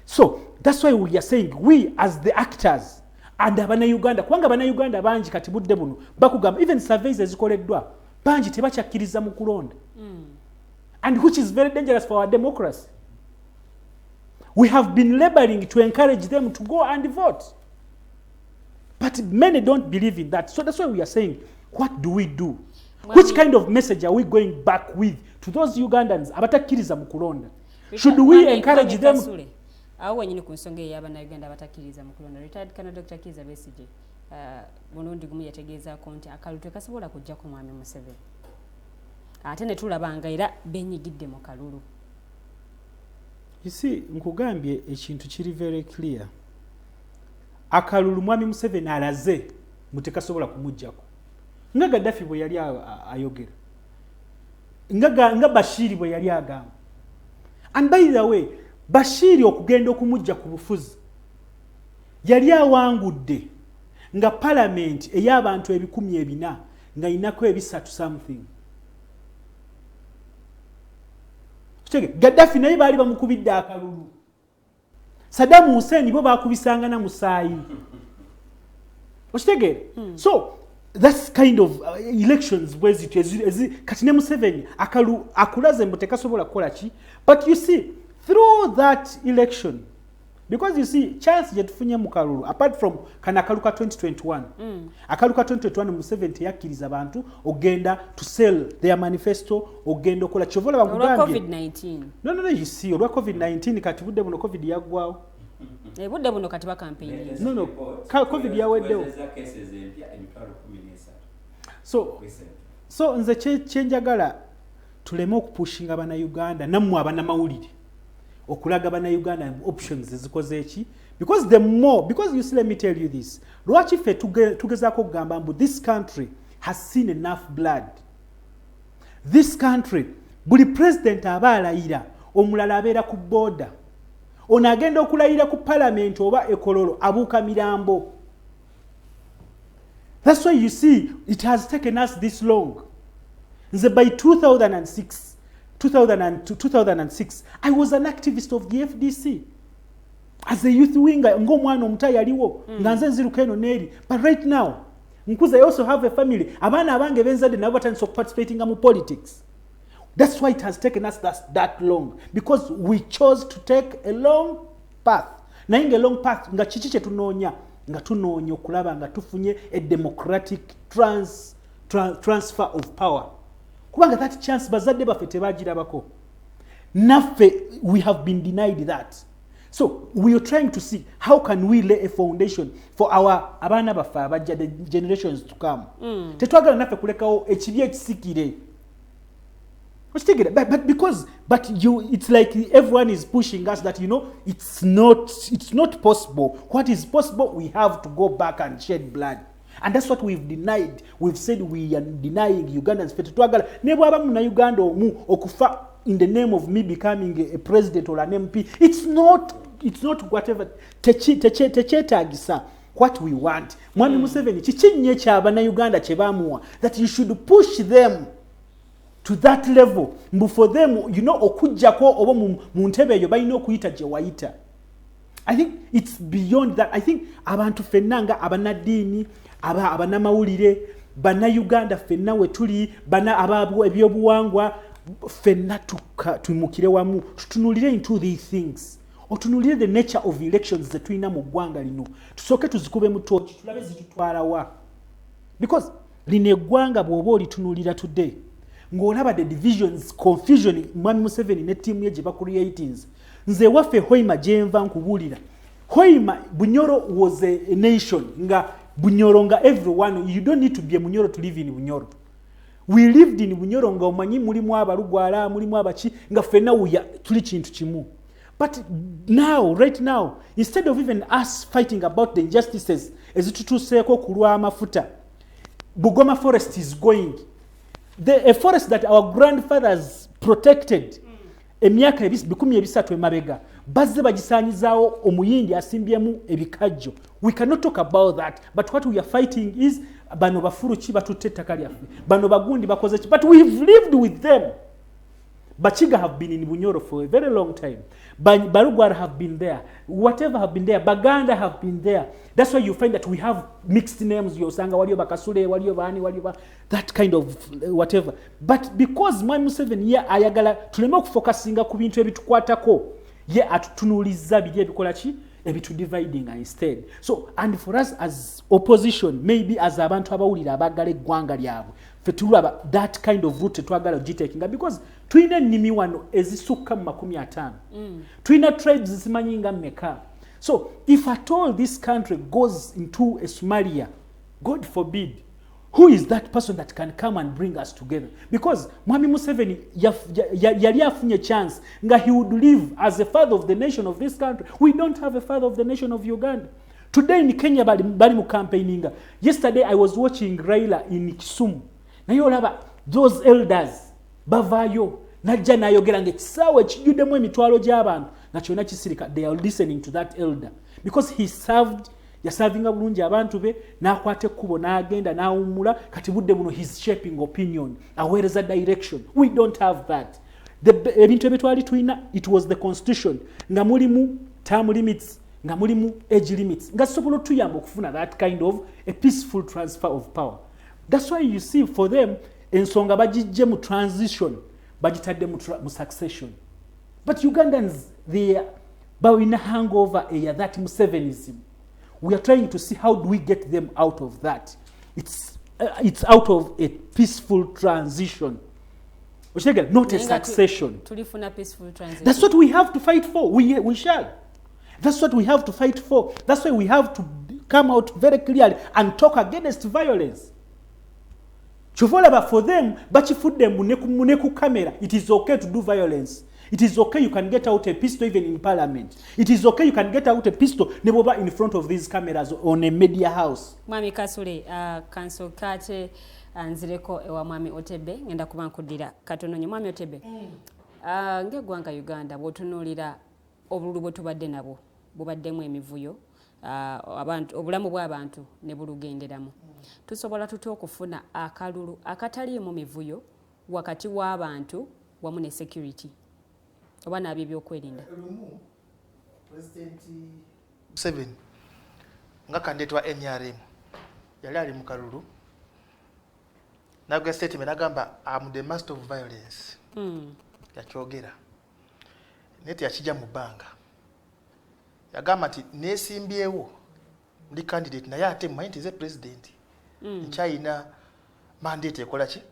So that's why we are saying we as the actors and abana Uganda, kubanga abana Uganda bangi kati budde buno bakugamba even surveys ezikoleddwa bangi tebakyakkiriza mu kulonda, and which is very dangerous for our democracy. We have been laboring to encourage them to go and vote, but many don't believe in that. So that's why we are saying, what do we do? Which kind of message are we going back with to those Ugandans abatakkiriza mu kulonda? Should we encourage them? Awo wenyini ku nsonga ey'abana Uganda abatakkiriza mu kulonda, retired Colonel Dr. Kiza Besigye mulundi gumu yategeezaako nti akalulu tekasobola kujjako mwami Museveni, ate ne tulabanga era benyigidde mu kalulu. You see, nkugambye ekintu kiri very clear. Akalulu mwami Museveni alaze mutekasobola kumujjako. Nga Gaddafi bwe yali ayogera, nga Bashiri bwe yali agamba. And by the way, Bashiri okugenda okumujja ku bufuzi yali awangudde nga parliament ey'abantu 1,400 nga inako 3 something. Gaddafi naye baali bamukubidde akalulu. Saddam Hussein bo bakubisanga na musaayi. Okitegere? So that's kind of elections kati ne Museveni akulaze mbu tekasobola kukola ki. But you see, through that election, because you see, chance jetufunye mu kalulu apart from kanakaluka 2021, akaluka 2021 Museveni teyakkiriza abantu ogenda to sell their manifesto, ogenda okola kyovola bakugambye COVID-19. No, you see, olwa COVID-19 kati budde buno COVID yaggwawo. Budde buno kati ba campaign. No, COVID yaweddewo. So nze kyenjagala tuleme okupushinga abana Uganda nammwe abana mawulire okulaga bana Uganda options ezikoze eki, because you see, let me tell you this, lwaki ffe tugezaako okugamba mbu this country has seen enough blood. This country buli president aba alayira omulala abeera ku border, ono agenda okulayira ku parliament oba ekololo abuuka mirambo. That's why you see it has taken us this long. Nze by 2006 I was an activist of the FDC as a youth winger, ng'omwana omuta yaliwo nga nze nziruka eno neeri. But right now nkuze, I also have a family, abaana abange benzadde nabo batandise okuparticipating mu politics. That's why it has taken us that long, because we chose to take a long path. Naye nga long path nga kiki kye tunoonya, nga tunoonya okulaba nga tufunye a democratic transfer of power. Kubanga that chance bazadde baffe tebagirabako. Naffe we have been denied that. So we are trying to see how can we lay a foundation for our abaana baffe abajja, the generations to come. Tetwagala naffe kulekawo ekibi ekisikire. But it's like everyone is pushing us that, you know, it's not possible. What is possible, we have to go back and shed blood. And that's what we've denied. We've said we are denying Ugandans. Uganda okufa in the name of me becoming a president or an MP. It's not whatever. Techetagisa what we want. Mwami Museveni chichinye ky'abana Uganda kyebamuwa, that you should push them to that level. For them, you know, okujjako oba mu ntebe eyo balina okuyita gye wayita. I think it's beyond that. I think abantu ffenna nga abanaddiini, abanamawulire, bannayuganda ffenna we tuli, ebyobuwangwa ffenna tumukire wamu, tutunulire into these things. Otunulire the nature of elections ze tulina mu ggwanga lino. Tusooke tuzikube mu tooki, tulabe zitutwala wa. Because lino eggwanga bw'oba olitunulira today, ng'olaba the divisions, confusion, Mwami Museveni ne team ye gye bacreatings. Nze waffe Hoima gye nva nkubuulira. Hoima, Bunyoro was a nation. Nga Bunyoro nga everyone, you don't need to be a Bunyoro to live in Bunyoro. We lived in Bunyoro nga omanyi mulimu abalugwala, mulimu abachi, nga ffenna tuli kintu kimu. But now, right now, instead of even us fighting about the injustices, ezitutuseeko kulwa amafuta, Bugoma forest is going. A forest that our grandfathers protected, emyaka 13 emabega, bazze bagisaanyizaawo omuyindi asimbyemu ebikajjo. We cannot talk about that, but what we are fighting is bano bafuruki batutte ettaka lyaffe, bano bagundi bakoze ki, but we've lived with them. Bachiga have been in Bunyoro for a very long time. Barugwara have been there. Whatever have been there. Baganda have been there. That's why you find that we have mixed names. Yosanga, Walioba Kasule, Walioba, that kind of whatever. But because Mwami Museveni ye ayagala tulema okufocusinga ku bintu ebitukwatako, ye atutunuliza biri ebikola ki ebitu dividing instead. So, and for us as opposition, maybe as abantu abawulira abagala eggwanga lyabwe, fetulaba that kind of route twagala ogitekinga, because tulina ennimi wano ezisukka mu 50. Tulina tribes zimanyinga mmeka. So if at all this country goes into a Somalia, God forbid, who is that person that can come and bring us together? Because Mwami Museveni yali afunye chance nga he would live as a father of the nation of this country. We don't have a father of the nation of Uganda. Today in Kenya bali mu campaigninga. Yesterday I was watching Raila in Kisumu. Na yolaba those elders bavayo najja nayogera ng'ekisaawe kijjuddemu emitwalo gy'abantu na kyonna kisirika. They are listening to that elder because he served, yaservinga bulungi abantu be, n'akwata ekkubo n'agenda n'awummula, kati budde buno he's shaping opinion, aweereza direction. We don't have that. Ebintu ebitwali tulina, it was the constitution nga mulimu term limits, nga mulimu age limits, nga sobola otuyamba okufuna that kind of a peaceful transfer of power. That's why you see for them ensonga bagijje mu transition bagitadde mu succession. But Ugandans, they are in a hangover area, that Musevenism. We are trying to see how do we get them out of that. It's out of a peaceful transition. Not a succession. Peaceful transition. That's what we have to fight for. We shall. That's what we have to fight for. That's why we have to come out very clearly and talk against violence. For them, muneku camera. It is okay to do violence. It is okay you can get out a pistol even in parliament. It is okay you can get out a pistol neboba in front of these cameras on a media house. Mwami Kasule, Council Kate nzireko ewa Mwami Otebe ngenda kubankudira katono nyo Mwami Otebe. Ng'eggwanga Uganda bw'otunuulira obululu bwe tubadde nabwo bubaddemu emivuyo, abantu obulamu bw'abantu ne bulugenderamu. Tusobola tutya okufuna akalulu akataliimu mivuyo wakati w'abantu wamu ne security oba nabyo ebyokwerinda? President Museveni nga candidate wa NRM yali ali mu kalulu nagwa statement agamba I'm the master of violence. Yakyogera neti yakijja mu bbanga yagamba nti neesimbyewo ndi candidate naye ate mmanyi nti ze president nkyayina mandate ekola ki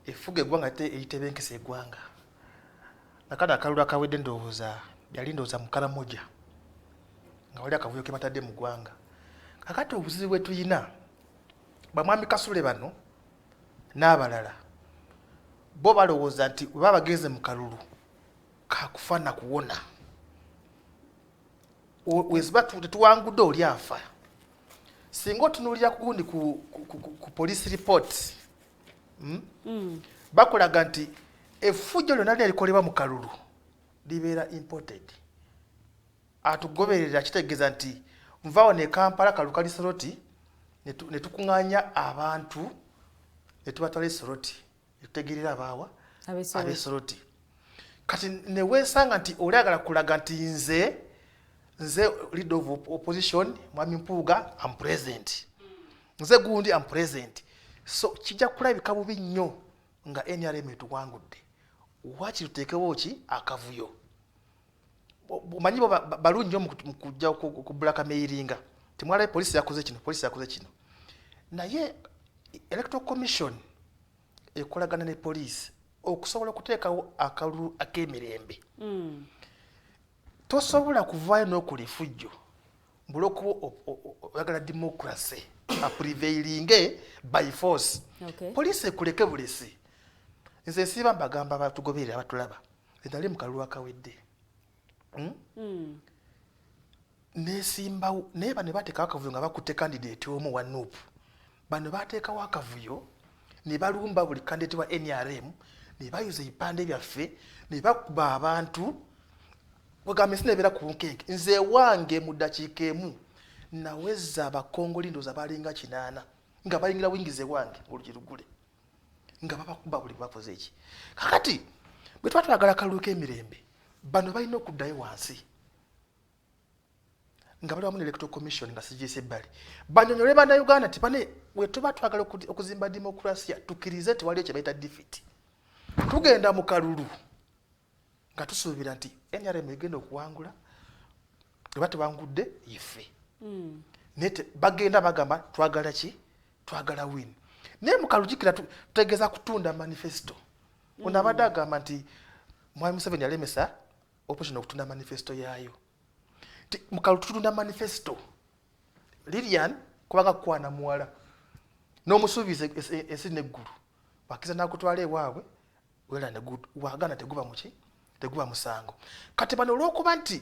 efuga eggwanga ate eyitebenkesa eggwanga. Nakana akalulu akawedde ndowooza yali ndowooza mu Karamoja nga wali akavuyo ke batadde mu ggwanga. Kakati obuzibu bwe tuyina bamwami Kasule bano n'abalala bo balowooza nti bwe baba bagenze mu kalulu kakufa na kuwona. Weziba tetuwangudde oli afa. Singa otunuulira kugundi ku police report bakulaga nti effujjo lyonna lyalikolebwa mu kalulu libeera imported. Atugoberera kitegeeza nti nvaawo ne Kampala kalulu kali Soroti ne tukuŋŋaanya abantu ne tubatwala Soroti ne tutegeerera abaawa ab'e Soroti. Kati ne weesanga nti olyagala kulaga nti nze leader of opposition Mwami Mpuuga I'm present. Nze gundi I'm present. So kijja kulabika bubi nnyo nga NRM etuwangudde. Wachi tutekewo ki akavuyo. Manyi balungi mu kujja ku black mailinga. Timwala police yakoze kino. Naye Electoral Commission ekolagana ne police okusobola okuteekawo akalulu ak'emirembe. Tosobola kuvaayo n'okola effujjo mbuloko oyagala democracy a prevailing by force. Police ekuleke bulesi. Nze siba mbagamba batugoberera batulaba endali mu kalulu akawedde nesimbawo naye bano bateekawo akavuyo nga bakutte candidate omu wa NUP. Bano bateekawo akavuyo ne balumba buli candidate wa NRM ne bayuza ebipande byaffe ne bakuba abantu bwegambye sinebeera ku nkenke nze wange mu ddakiika emu naweza abakongoli ndooza balinga 8 nga bayingira wingize wange olugirugule nga babakuba buli bakoze eki kakati bwe tuba twagala kalulu k'emirembe bano balina okuddayo wansi nga bali wamu ne electoral commission nga sigise ebbali banyonyole bannayuganda nti bane bwe tuba twagala okuzimba demokrasiya tukkirize tewali ekyo bayita defeat tugenda mu kalulu nga tusuubira nti NRM egenda okuwangula eba tebangudde ife nete bagenda bagamba twagala ki twagala win naye mu kalulu jikira tutegeeza kutunda manifesto ono abadde agamba nti Mwami Museveni yalemesa opposition okutunda manifesto yaayo mu kalulu tutunda manifesto Lilian kubanga kwana muwala n'omusuubiza ensi n'eggulu bakiza n'akutwala ewaabwe wera ne wagana teguba muki teguba musango kati bano olw'okuba nti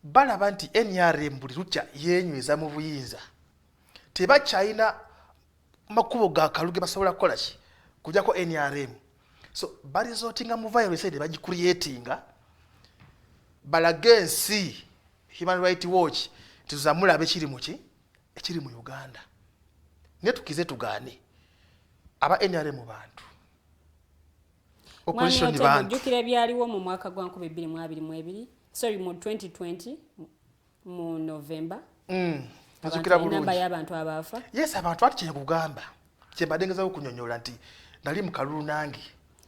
balaba nti NRM buli lukya yenyweza mu buyinza tebakyalina makubo ga kalulu ge basobola kukola ki kujjako NRM so balizootinga mu violence ne bagicreatinga balage ensi Human Rights Watch tuzamula ekiri muki ekiri mu Uganda ne tukize tugaane aba NRM bantu opposition ni bantu jukira byaliwo mu mwaka gwa 2022 sorry mu 2020 mu November azukira bulungi namba y'abantu abafa yes abantu ati kugamba kyembadengeza okunyonyola nti nali mu kalulu nange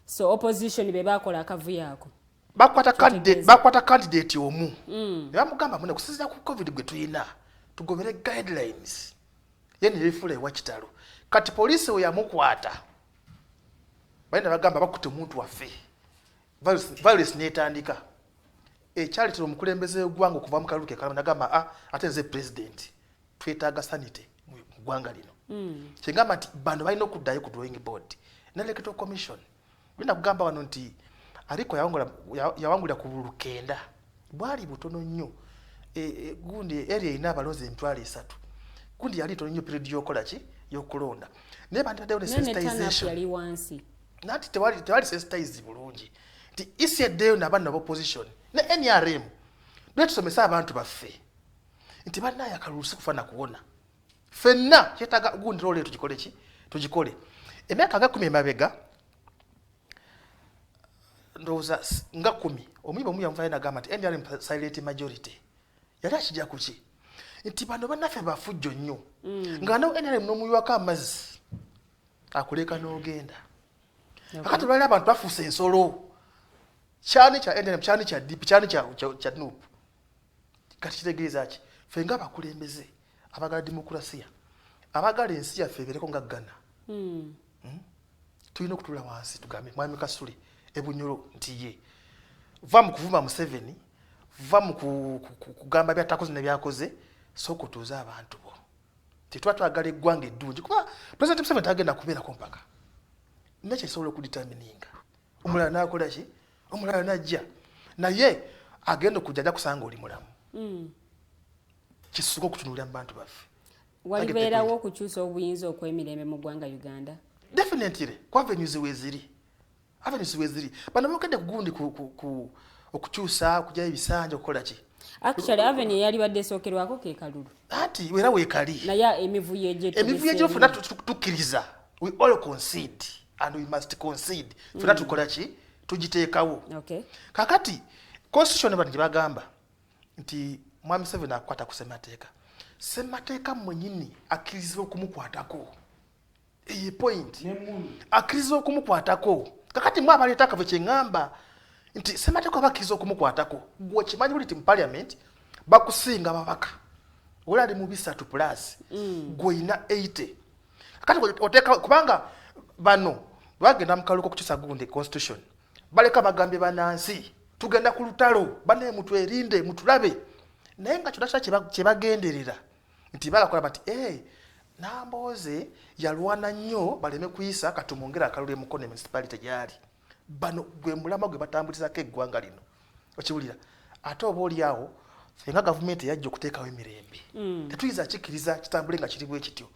so opposition be bakola akavuyo ako bakwata candidate omu ne bamugamba mune kusinzira ku covid gwe tuyina tugobere guidelines yene yefula ewa kitalo kati police we yamukwata bayina bagamba bakutte omuntu waffe violence netandika ekyali tiro omukulembeze gw'eggwanga okuva mu kalulu ke kalama nagamba ate nze president twetaaga sanity mu ggwanga lino kyengamba nti bano balina okuddayo ku drawing board ne electoral commission bina kugamba wano nti aliko yawangulira ku bulukenda bwali butono nnyo gundi area ina abalozi 3 gundi yali tono nnyo period yokola ki yokulonda naye bantu baddeyo ne sensitization yali wansi nati tewali sensitize bulungi nti isi eddeyo n'abantu opposition ne NRM betusomesa abantu baffe nti bannaye akalulu sikufana kuwona ffenna kyetaaga gundi role tugikole ki tugikole emyaka nga 10 emabega ndowooza nga 10 omuyimba omu yamuvayo nagamba nti NRM silent majority yali akijja kuki nti bano bannaffe bafujjo nnyo nga nawo NRM n'omuyiwako amazzi akuleka n'ogenda akati lwali abantu bafuusa ensolo kyani kya NRM kyani kya DP kyani kya NUP kati kitegeeza ki ffe nga abakulembeze abagala demokrasiya abagala ensi yaffe ebeereko nga Ghana tulina okutula wansi tugambe Mwami Kasule ebunyolo nti ye va mu kuvuma Museveni va mu kugamba byatakoze ne byakoze soko tuza abantu bo titwa twagala eggwanga eddungi kuba President Museveni tagenda kubeera ko mpaka nekyo kisobola okudetermininga omulala nakola ki omulala najja naye agenda okujja kusanga oli mulamu kisuka okutunulira mu bantu baffe walibeerawo okukyusa obuyinza okwemirembe mu ggwanga Uganda definitely kwa avenues weziri bano bokedde kugundi okukyusa kujja ebisanja okukola ki actually avenue yali badde sookerwako ke kalulu ati wera weekali naye emivuyo gye funa tukkiriza we all concede and we must concede funa tukola ki tugiteekawo kakati constitution bano gye bagamba nti Mwami Museveni akwata ku ssemateeka mwenyini akkirizibwa okumukwatako eyo point akkirizibwa okumukwatako kakati mwe abaleeta akave kyeŋŋamba nti ssemateeka bakkiriza okumukwatako gwe kimanyi buli ti mu parliament bakusinga babaka oli ali mu 3+ gw'oyina 80 kakati oteeka kubanga bano bagenda mu kalulu k'okukyusa gundi constitution baleka bagambye bannansi tugenda ku lutalo banaye mutwerinde mutulabe naye nga kyonna kyebagenderera nti bagakola bati Nambooze yalwana nnyo baleme kuyisa katumongera akalulu emukono municipality gyali bano gwe mulama gwe batambulizako eggwanga lino okiwulira ate oba oli awo fenga gavumenti yajja okuteekawo emirembe tetuyinza kikkiriza kitambule nga kiri bwe kityo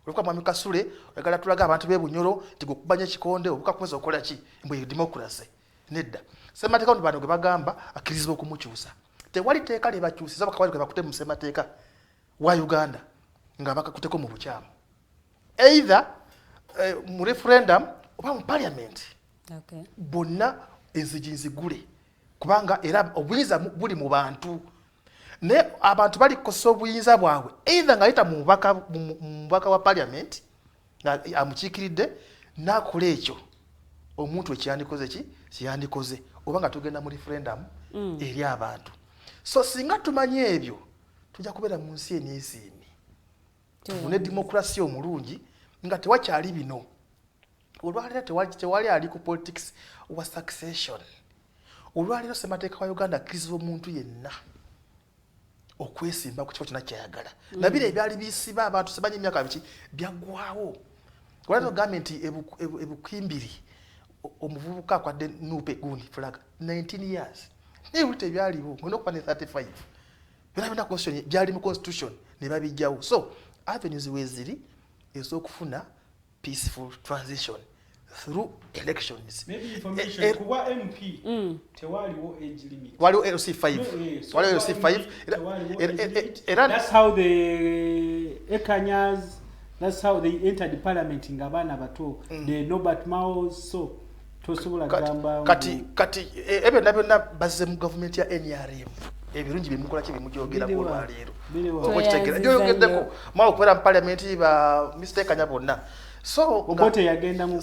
olwokuba Mwami Kasule oyagala tulaga abantu b'ebunyolo nti gwe okubanya ekikonde obuka kuweza okola ki mbwe demokrasi nedda ssemateeka ono bano gwe bagamba akkirizibwa okumukyusa tewali teeka lye bakyusiza bakawali gwe bakute mu ssemateeka wa Uganda nga bakakuteko mu bukyamu either mu referendum oba mu parliament bonna enzigi nzigule kubanga era obuyinza buli mu bantu ne abantu bali kukosa obuyinza bwabwe either ngayita mu mubaka wa parliament nga amukiikiridde n'akola ekyo omuntu ekiyandikoze oba nga tugenda mu referendum eri abantu so singa tumanye ebyo tujja kubeera mu nsi enyeesiimi tufune demokrasi omulungi nga tewakyali bino olwaliro tewali ali ku politics wa succession olwaliro ssemateeka wa Uganda akkiriza omuntu yenna okwesimba ku kifo kyonna kyayagala nabire ebyali bisiba abantu sebanya emyaka biki byaggwawo olwaliro gavumenti ebukimbiri omuvubuka akwadde nupe gundi flag 19 years nebi tebyaliwo ng'olina okuba ne 35 byonna constitution byali mu constitution ne babijjawo so avenues weziri ez'okufuna peaceful transition through elections. Maybe information kuba MP tewaliwo age limit. Waliwo LC5. Waliwo LC5. That's how the Ekanyas, that's how they entered the parliament ngabana bato. The Norbert Maos so tosobola gamba kati ebe nabyo bazize mu government ya NRM. Ebirungi bimukola kye bimujogera ko lwalero. Okitegera. Yogeddeko mawo kwera mu parliament ba Mr. Kanya bonna. So obote yagenda mu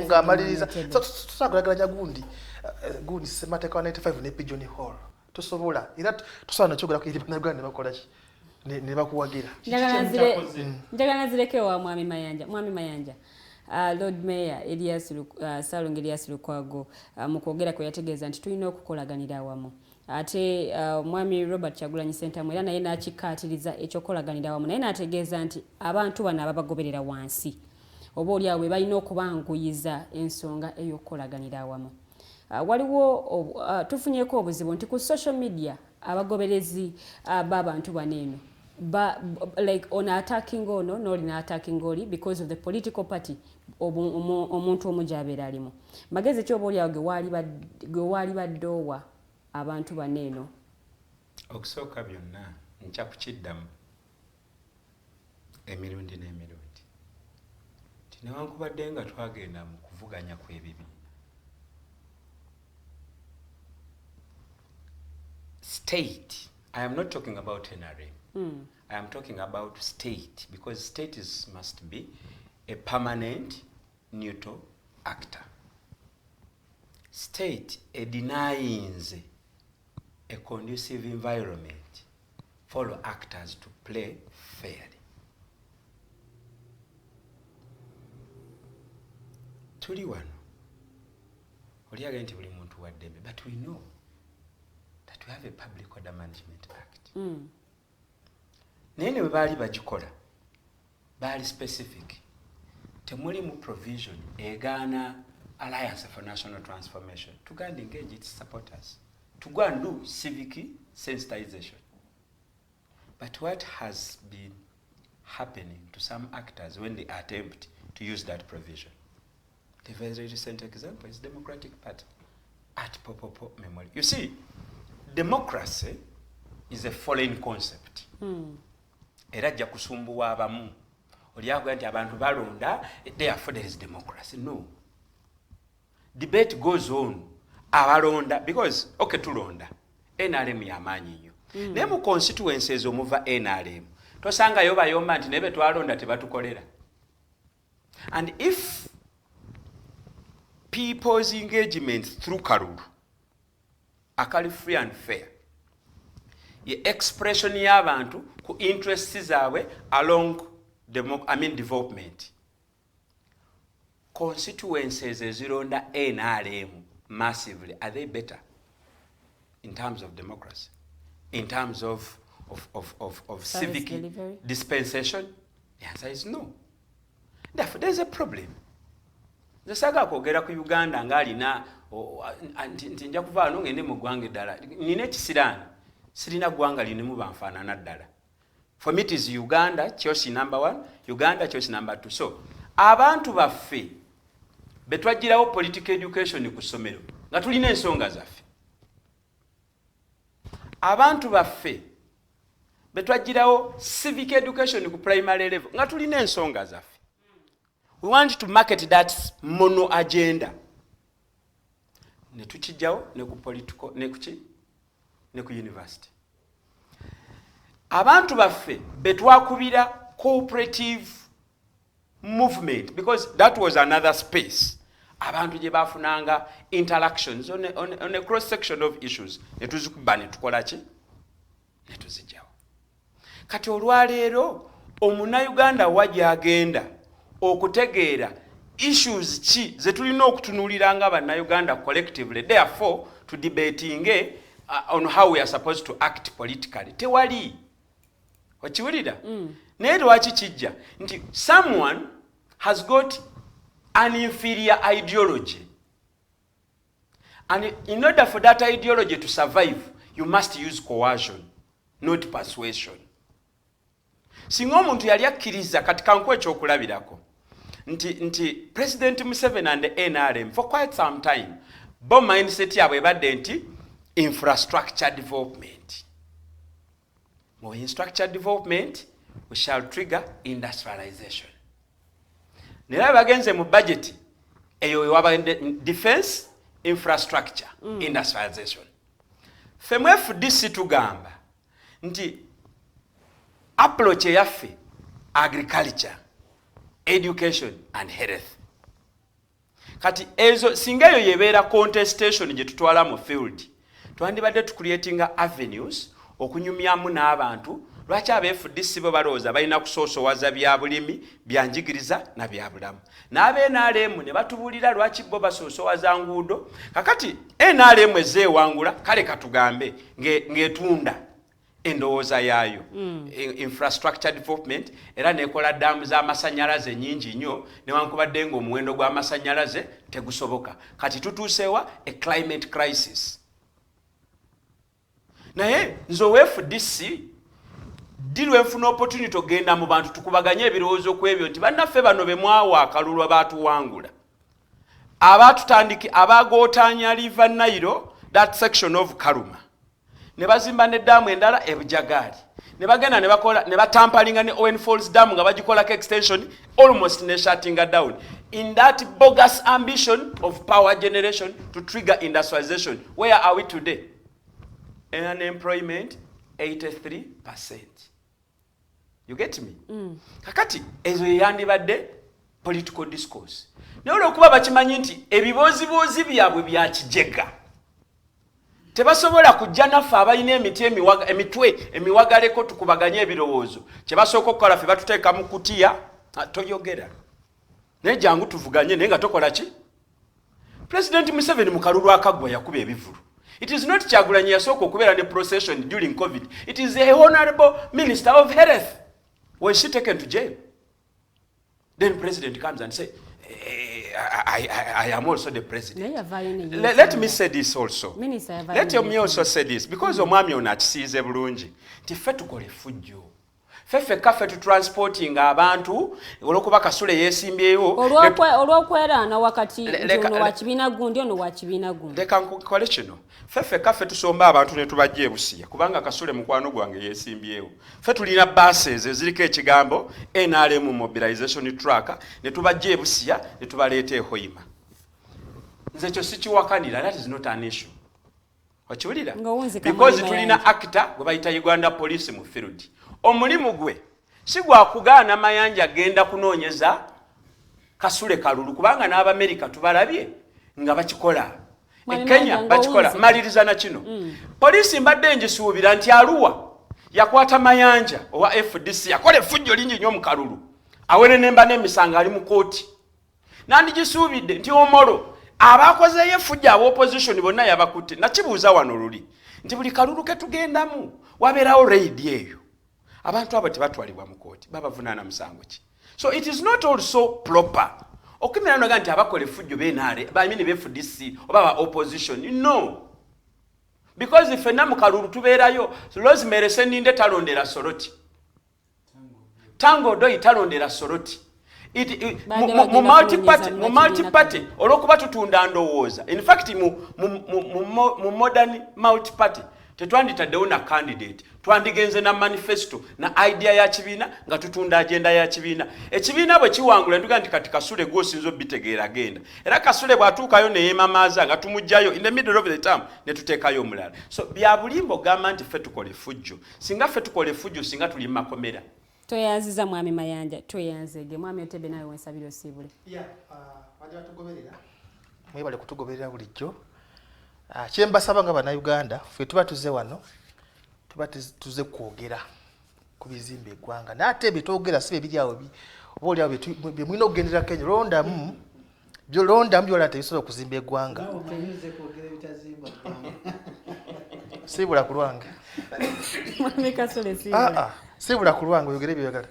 ngamaliriza tusagalaganya gundi ssemateeka wa 95 ne pigeon hall tosobola era tusobola nakyogera ku Uganda ne bakola ki ne bakuwagira njagala nzireke wa mwami Mayanja Lord Mayor Salongo Elias Lukwago mu kwogera kwe yategeeza nti tulina okukolaganira awamu ate mwami Robert Kyagulanyi Ssentamu era naye n'akikkaatiriza ekyokolaganira awamu naye n'ategeeza nti abantu bano ababagoberera wansi oba oli awo balina okubanguyiza ensonga ey'okukolaganira awamu waliwo tufunyeko obuzibu nti ku social media abagoberezi b'abantu bano eno like on attacking ono n'olina attacking oli because of the political party omuntu omuja abeera alimu magezi ki oba oli awo ge waali baddoowa abantu baneeno okusooka byonna nja kukiddamu emirundi n'emirundi tinewankubadde nga twagenda mu kuvuganya kw'ebibi state I am not talking about NRM I am talking about state because state must be a permanent neutral actor state denies a conducive environment for actors to play fairly. Tuli wano. Oliaga nti buli muntu wa ddembe, but we know that we have a Public Order Management Act. Naye ne bwe baali bagikola, baali specific. Temulimu provision egaana Alliance for National Transformation to go and engage its supporters. To go and do civic sensitization. But what has been happening to some actors when they attempt to use that provision? The very recent example is Democratic Party at Popopo Memorial. You see, democracy is a foreign concept. Era ajja kusumbuwa abamu. Oliaga nti abantu balonda, therefore there is democracy. No. Debate goes on. Abalonda because okay tulonda NRM yamanyi nnyo naye mu constituencies omuva NRM tosanga yo bayomba nti nebe twalonda tebatukolera and if people's engagement through kalulu akali free and fair ye expression y'abantu ku interests zaabwe along development constituencies ezironda NRM massively, are they better in terms of democracy, in terms of civic delivery? Dispensation? The answer is no. Therefore, there's a problem. The saga kwogera ku Uganda ngalina ntinja kuva no ngende mu ggwanga eddala nina ekisiraani sirina ggwanga linimu banfaanana ddala. For me it is Uganda choice number 1, Uganda choice number 2. So abantu baffe betwagirawo political education ku ssomero nga tulina ensonga zaffe. Abantu baffe betwagirawo civic education ku primary level nga tulina ensonga zaffe. We want to market that mono agenda. Ne tukijjawo ne ku political ne ku university. Abantu baffe betwakubira cooperative movement, because that was another space. Abantu je bafunanga interactions on a cross section of issues. Netuzikuba ne tukola ki? Netuzijjawo. Kati olwaleero Omunnayuganda wajja agenda okutegeera issues ki ze tulina okutunuulira nga Bannayuganda collectively, therefore to debating on how we are supposed to act politically. Tewali. Wachiwulira? Naye lwaki kijja nti someone has got an inferior ideology, and in order for that ideology to survive you must use coercion, not persuasion. Singa omuntu yali akkiriza kati kankuwa ekyokulabirako nti President Museveni and the NRM for quite some time bo mindset yabwe ebadde nti infrastructure development. More infrastructure development, we shall trigger industrialization. Nera bagenze mu budget eyo waba defense infrastructure industrialization. Femwe FDC tugamba nti approach yaffe agriculture, education and health. Kati ezo singa yo yebeera contestation je tutwala mu field, twandibadde tucreatinga avenues okunyumyamu n'abantu. Lwaki aba-FDC bo balowooza balina kusoosowaza bya bulimi, bya njigiriza na bya bulamu, n'aba-NRM ne batubuulira lwaki bo basoosowaza nguudo. Kakati NRM ezeewangula, kale katugambe ng'etunda endowooza yaayo infrastructure development, era nekola daamu z'amasannyalaze nnyingi nnyo newankubadde ng'omuwendo gw'amasannyalaze tegusoboka. Kati tutuusewa a climate crisis. Naye nze owa-FDC dilwe nfuna opportunity ogenda mu bantu tukubaganye ebirowoozo ku ebyo nti bannaffe bano be mwawa akalulu abaatuwangula, abaatutandiki abagootaanya River Nile, that section of Karuma, ne bazimba n'eddamu endala ebujagaali, ne bagenda ne batampalinga ne Owen Falls Dam nga bagikolako extension almost ne shutting down in that bogus ambition of power generation to trigger industrialization. Where are we today? Unemployment 83%. You get me? Kakati ezo yandibadde political discourse. Naye olw'okuba bakimanyi nti ebiboozibuuzi byabwe bya kijega, tebasobola kujja naffe abalina emitwe emiwagaleko tukubaganye ebirowoozo. Kye basooka okukola ffe batuteeka mu kutiya, toyogera naye jangu tuvuganye, naye nga tokola ki? President Museveni mu kalulu akaggwa yakuba ebivulu. It is not Kyagulanyi yasooka okubeera ne procession during COVID. It is a honorable minister of health. Was she taken to jail? Then president comes and say, I am also the president. Let me say this also. Let me also say this, because omwami ono akisiize bulungi nti ffe tukole fujjo. Feffe kaffe tutransporting abantu olwokuba Kasule yeesimbyewo olw'okwerana wakati ono wa kibiina gundi ono wa kibiina gundi. Leka nkukole kino. Feffe kaffe tusomba abantu ne tubajja ebusiya kubanga Kasule mukwano gwange yeesimbyewo. Ffe tulina buses eziriko ekigambo NRM mobilization tracker ne tubajja ebusiya ne tubaleeta ehoima. Nze ekyo sikiwakanira, that is not an issue. Okiwulira? Because tulina actor gwe bayita Uganda Police mu field. Omulimu gwe si gwa kugaana Mayanja genda kunoonyeza Kasule kalulu kubanga n'Abamerika tubalabye nga bakikola. Kenya bakikola. Maliriza na kino. Poliisi mbadde njisuubira nti Arua yakwata Mayanja owa FDC yakola effujjo lingi nnyo mu kalulu. Awere nemba n'emisango ali mu kooti. Nandijisuubidde nti Omoro abakozeyo effujjo aba opposition bonna yabakutte. Nakibuuza wano luli nti buli kalulu ke tugendamu wabeerawo raid eyo. Abantu abo tebatwalibwa mu kooti babavunaana musango ki? So it is not also proper okimira no ganti abakola effujjo benare bamini be FDC oba opposition. No, because if enamu kalulu tubeerayo Rosemary Seninde talondera Soroti, Tango Doi talondera Soroti, mu multi-party olw'okuba tutunda ndowooza. In fact, mu modern multi-party, tetwanditaddewo na candidate, twandigenze na manifesto na idea ya kibiina nga tutunda agenda ya kibiina. Ekibiina bwe kiwangula nduga nti kati Kasule gw'osinza obitegeera agenda. Era Kasule bw'atuukayo ne yeemamaaza nga tumugjayo in the middle of the term ne tuteekayo omulala. So bya bulimbo gamba nti ffe tukole fujjo. Singa ffe tukole fujjo singa tuli makomera. Toyanziza mwami Mayanja, toyanzege mwami Otebe nawe wensabira osiibule. Bajja batugoberera. Mwebale kutugoberera bulijjo. Kyembasaba nga bannayuganda ffe tuba tuze wano tuba tuze kwogera ku bizimba eggwanga n'ate byetwogera si bye biri awo oba oli awo bye mulina okugendera Kenya londamu byolala tebisobola okuzimba eggwanga sibula ku lwange sibula ku lwange oyogere byoyagala.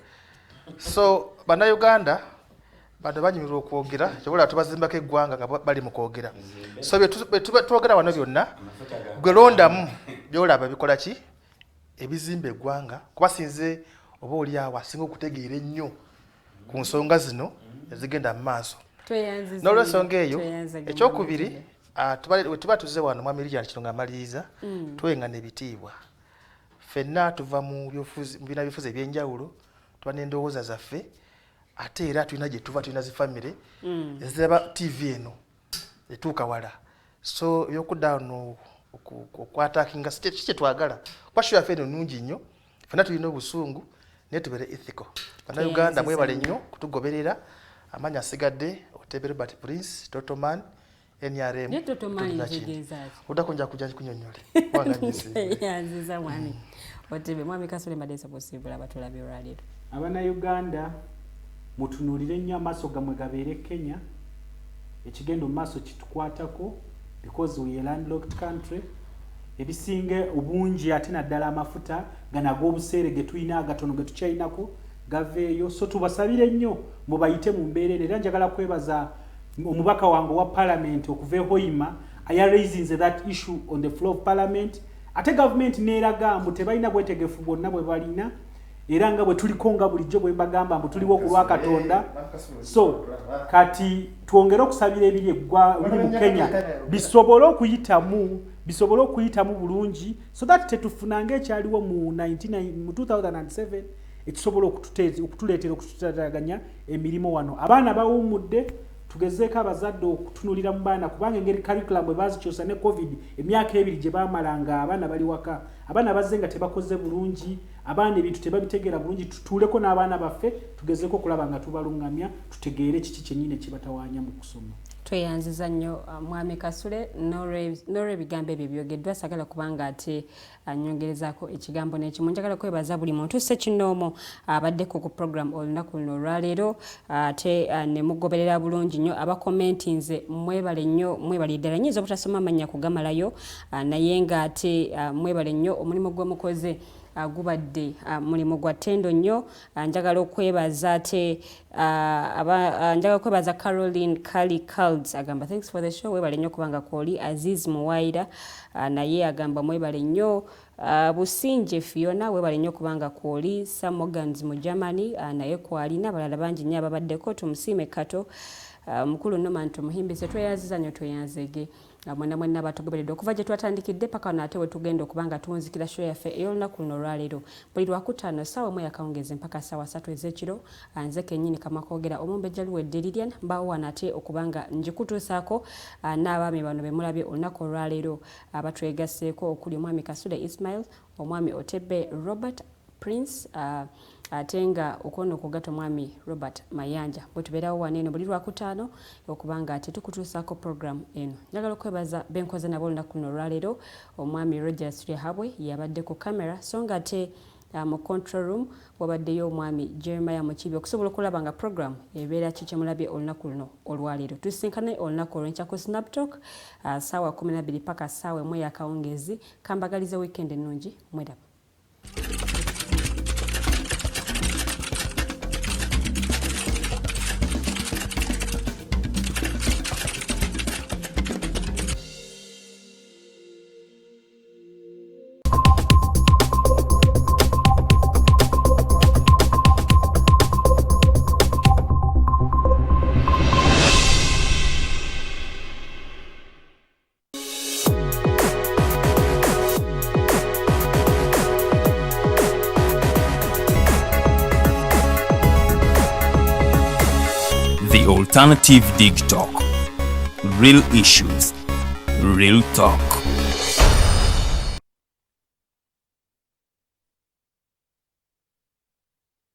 So bannayuganda bado banyumirwa okwogera kyobola tubazimbako eggwanga nga bali mu kwogera. So twogera wano byonna gwe londamu byolaba bikola ki ebizimba eggwanga kuba sinze oba oli awo asinga okutegeera ennyo ku nsonga zino ezigenda mu maaso. N'olw'ensonga eyo ekyokubiri we tuba tuze wano mwami Lilian kino nga maliriza tweŋŋana ebitiibwa. Ffenna tuva mu bibiina byobufuzi ebyenjawulo tuba n'endowooza zaffe ate era tulina gye tuva tulina zifamire eziraba TV eno etuuka wala. So byokudda wano okwatakinga si kye twagala kuba show yaffe eno nnungi nnyo ffenna tulina obusungu naye tubeere ethical. Bannayuganda mwebale nnyo kutugoberera. Amanya asigadde Otebe Robert Prince Totoman NRM odako nja kujja kunyonyole yanziza mwami Otebe mwami Kasule Madesa posibula batulabe olwaleero. Abannayuganda mutunuulire nnyo amaaso gammwe gabeere Kenya ekigendo mu maaso kitukwatako because we are landlocked country. Ebisinge obungi ate naddala amafuta ganago obuseere ge tulina agatono ge tukyalinako gaveeyo. So tubasabire nnyo mubayite mu mbeera era njagala kwebaza omubaka wange wa parliament okuva Hoima raising that issue on the floor of parliament. Ate government neeraga mbu tebalina bwetegefu bwonna bwe balina era nga bwe tuliko nga bulijjo bwe mbagamba mbu tuliwo ku lwa Katonda. So kati twongere okusabira ebiri mu Kenya bisobole okuyitamu bulungi so that tetufunanga ekyaliwo mu 2007 ekisobola okutuleetera okututataganya emirimu wano. Abaana bawummudde tugezeeko abazadde okutunulira mu baana kubanga engeri curriculum bwe bazikyusa ne COVID emyaka ebiri gye baamalanga abaana bali waka abaana bazze nga tebakoze bulungi abaana ebintu tebabitegeera bulungi. Tutuuleko n'abaana baffe tugezeeko okulaba nga tubalungamya tutegeere kiki kyennyini ekibatawaanya mu kusoma. Tweyanziza nnyo mwami Kasule n'olw'ebigambo ebyo byogeddwa sagala kubanga ate nyongerezaako ekigambo n'ekimu. Njagala kwebaza buli muntu ssekinoomo abaddeko ku program olunaku luno olwaleero ate ne mugoberera bulungi nnyo abakomentinze mwebale nnyo mwebale ddala nnyinza obutasoma amannya kugamalayo naye ng'ate mwebale nnyo omulimu gwe mukoze gubadde mulimu gwa ttendo nnyo. Njagala okwebaza ate njagala okwebaza Caroline Kali Calds agamba thanks for the show webale nnyo kubanga kwoli. Aziz Muwaira naye agamba mwebale nnyo. Businje Fiona webale nnyo kubanga kwoli. Sam Morgans mu Germany naye kwali n'abalala bangi nnyo ababaddeko tumusiime kato mukulu Nomanto Muhimbise tweyaziza nnyo tweyanzege mwenna batugoberedde okuva gye twatandikidde paka wano ate we tugenda okubanga tuwunzikira show yaffe ey'olunaku luno olwaleero buli lwakutaano ssaawa emu yakawungezi mpaka ssaawa 3 ez'ekiro. Nze kennyini Kamakoogera Omumbejja Luwede Lilian mbaawo wano ate okubanga njikutuusaako n'abaami bano be mulabye olunaku olwaleero abatwegasseeko okuli omwami Kasule Ismail, omwami Otebe Robert Prince ate nga okono okugatta omwami Robert Mayanja bwe tubeerawo wano eno buli lwakutaano okubanga ate tukutuusaako program eno. Njagala okwebaza benkoze nabo olunaku luno olwaleero omwami Rogers Rehabwe yabadde ku kamera so nga ate mu control room wabaddeyo omwami Jeremiah Mukibi okusobola okulaba nga program ebeera kikyemulabye olunaku luno olwaleero. Tusinkane olunaku olw'enkya ku Snaptalk ssaawa 12 paka ssaawa emu eyakawungezi. Kambagaliza weekend ennungi mwedaba. The Alternative Digitalk. Real issues, real talk.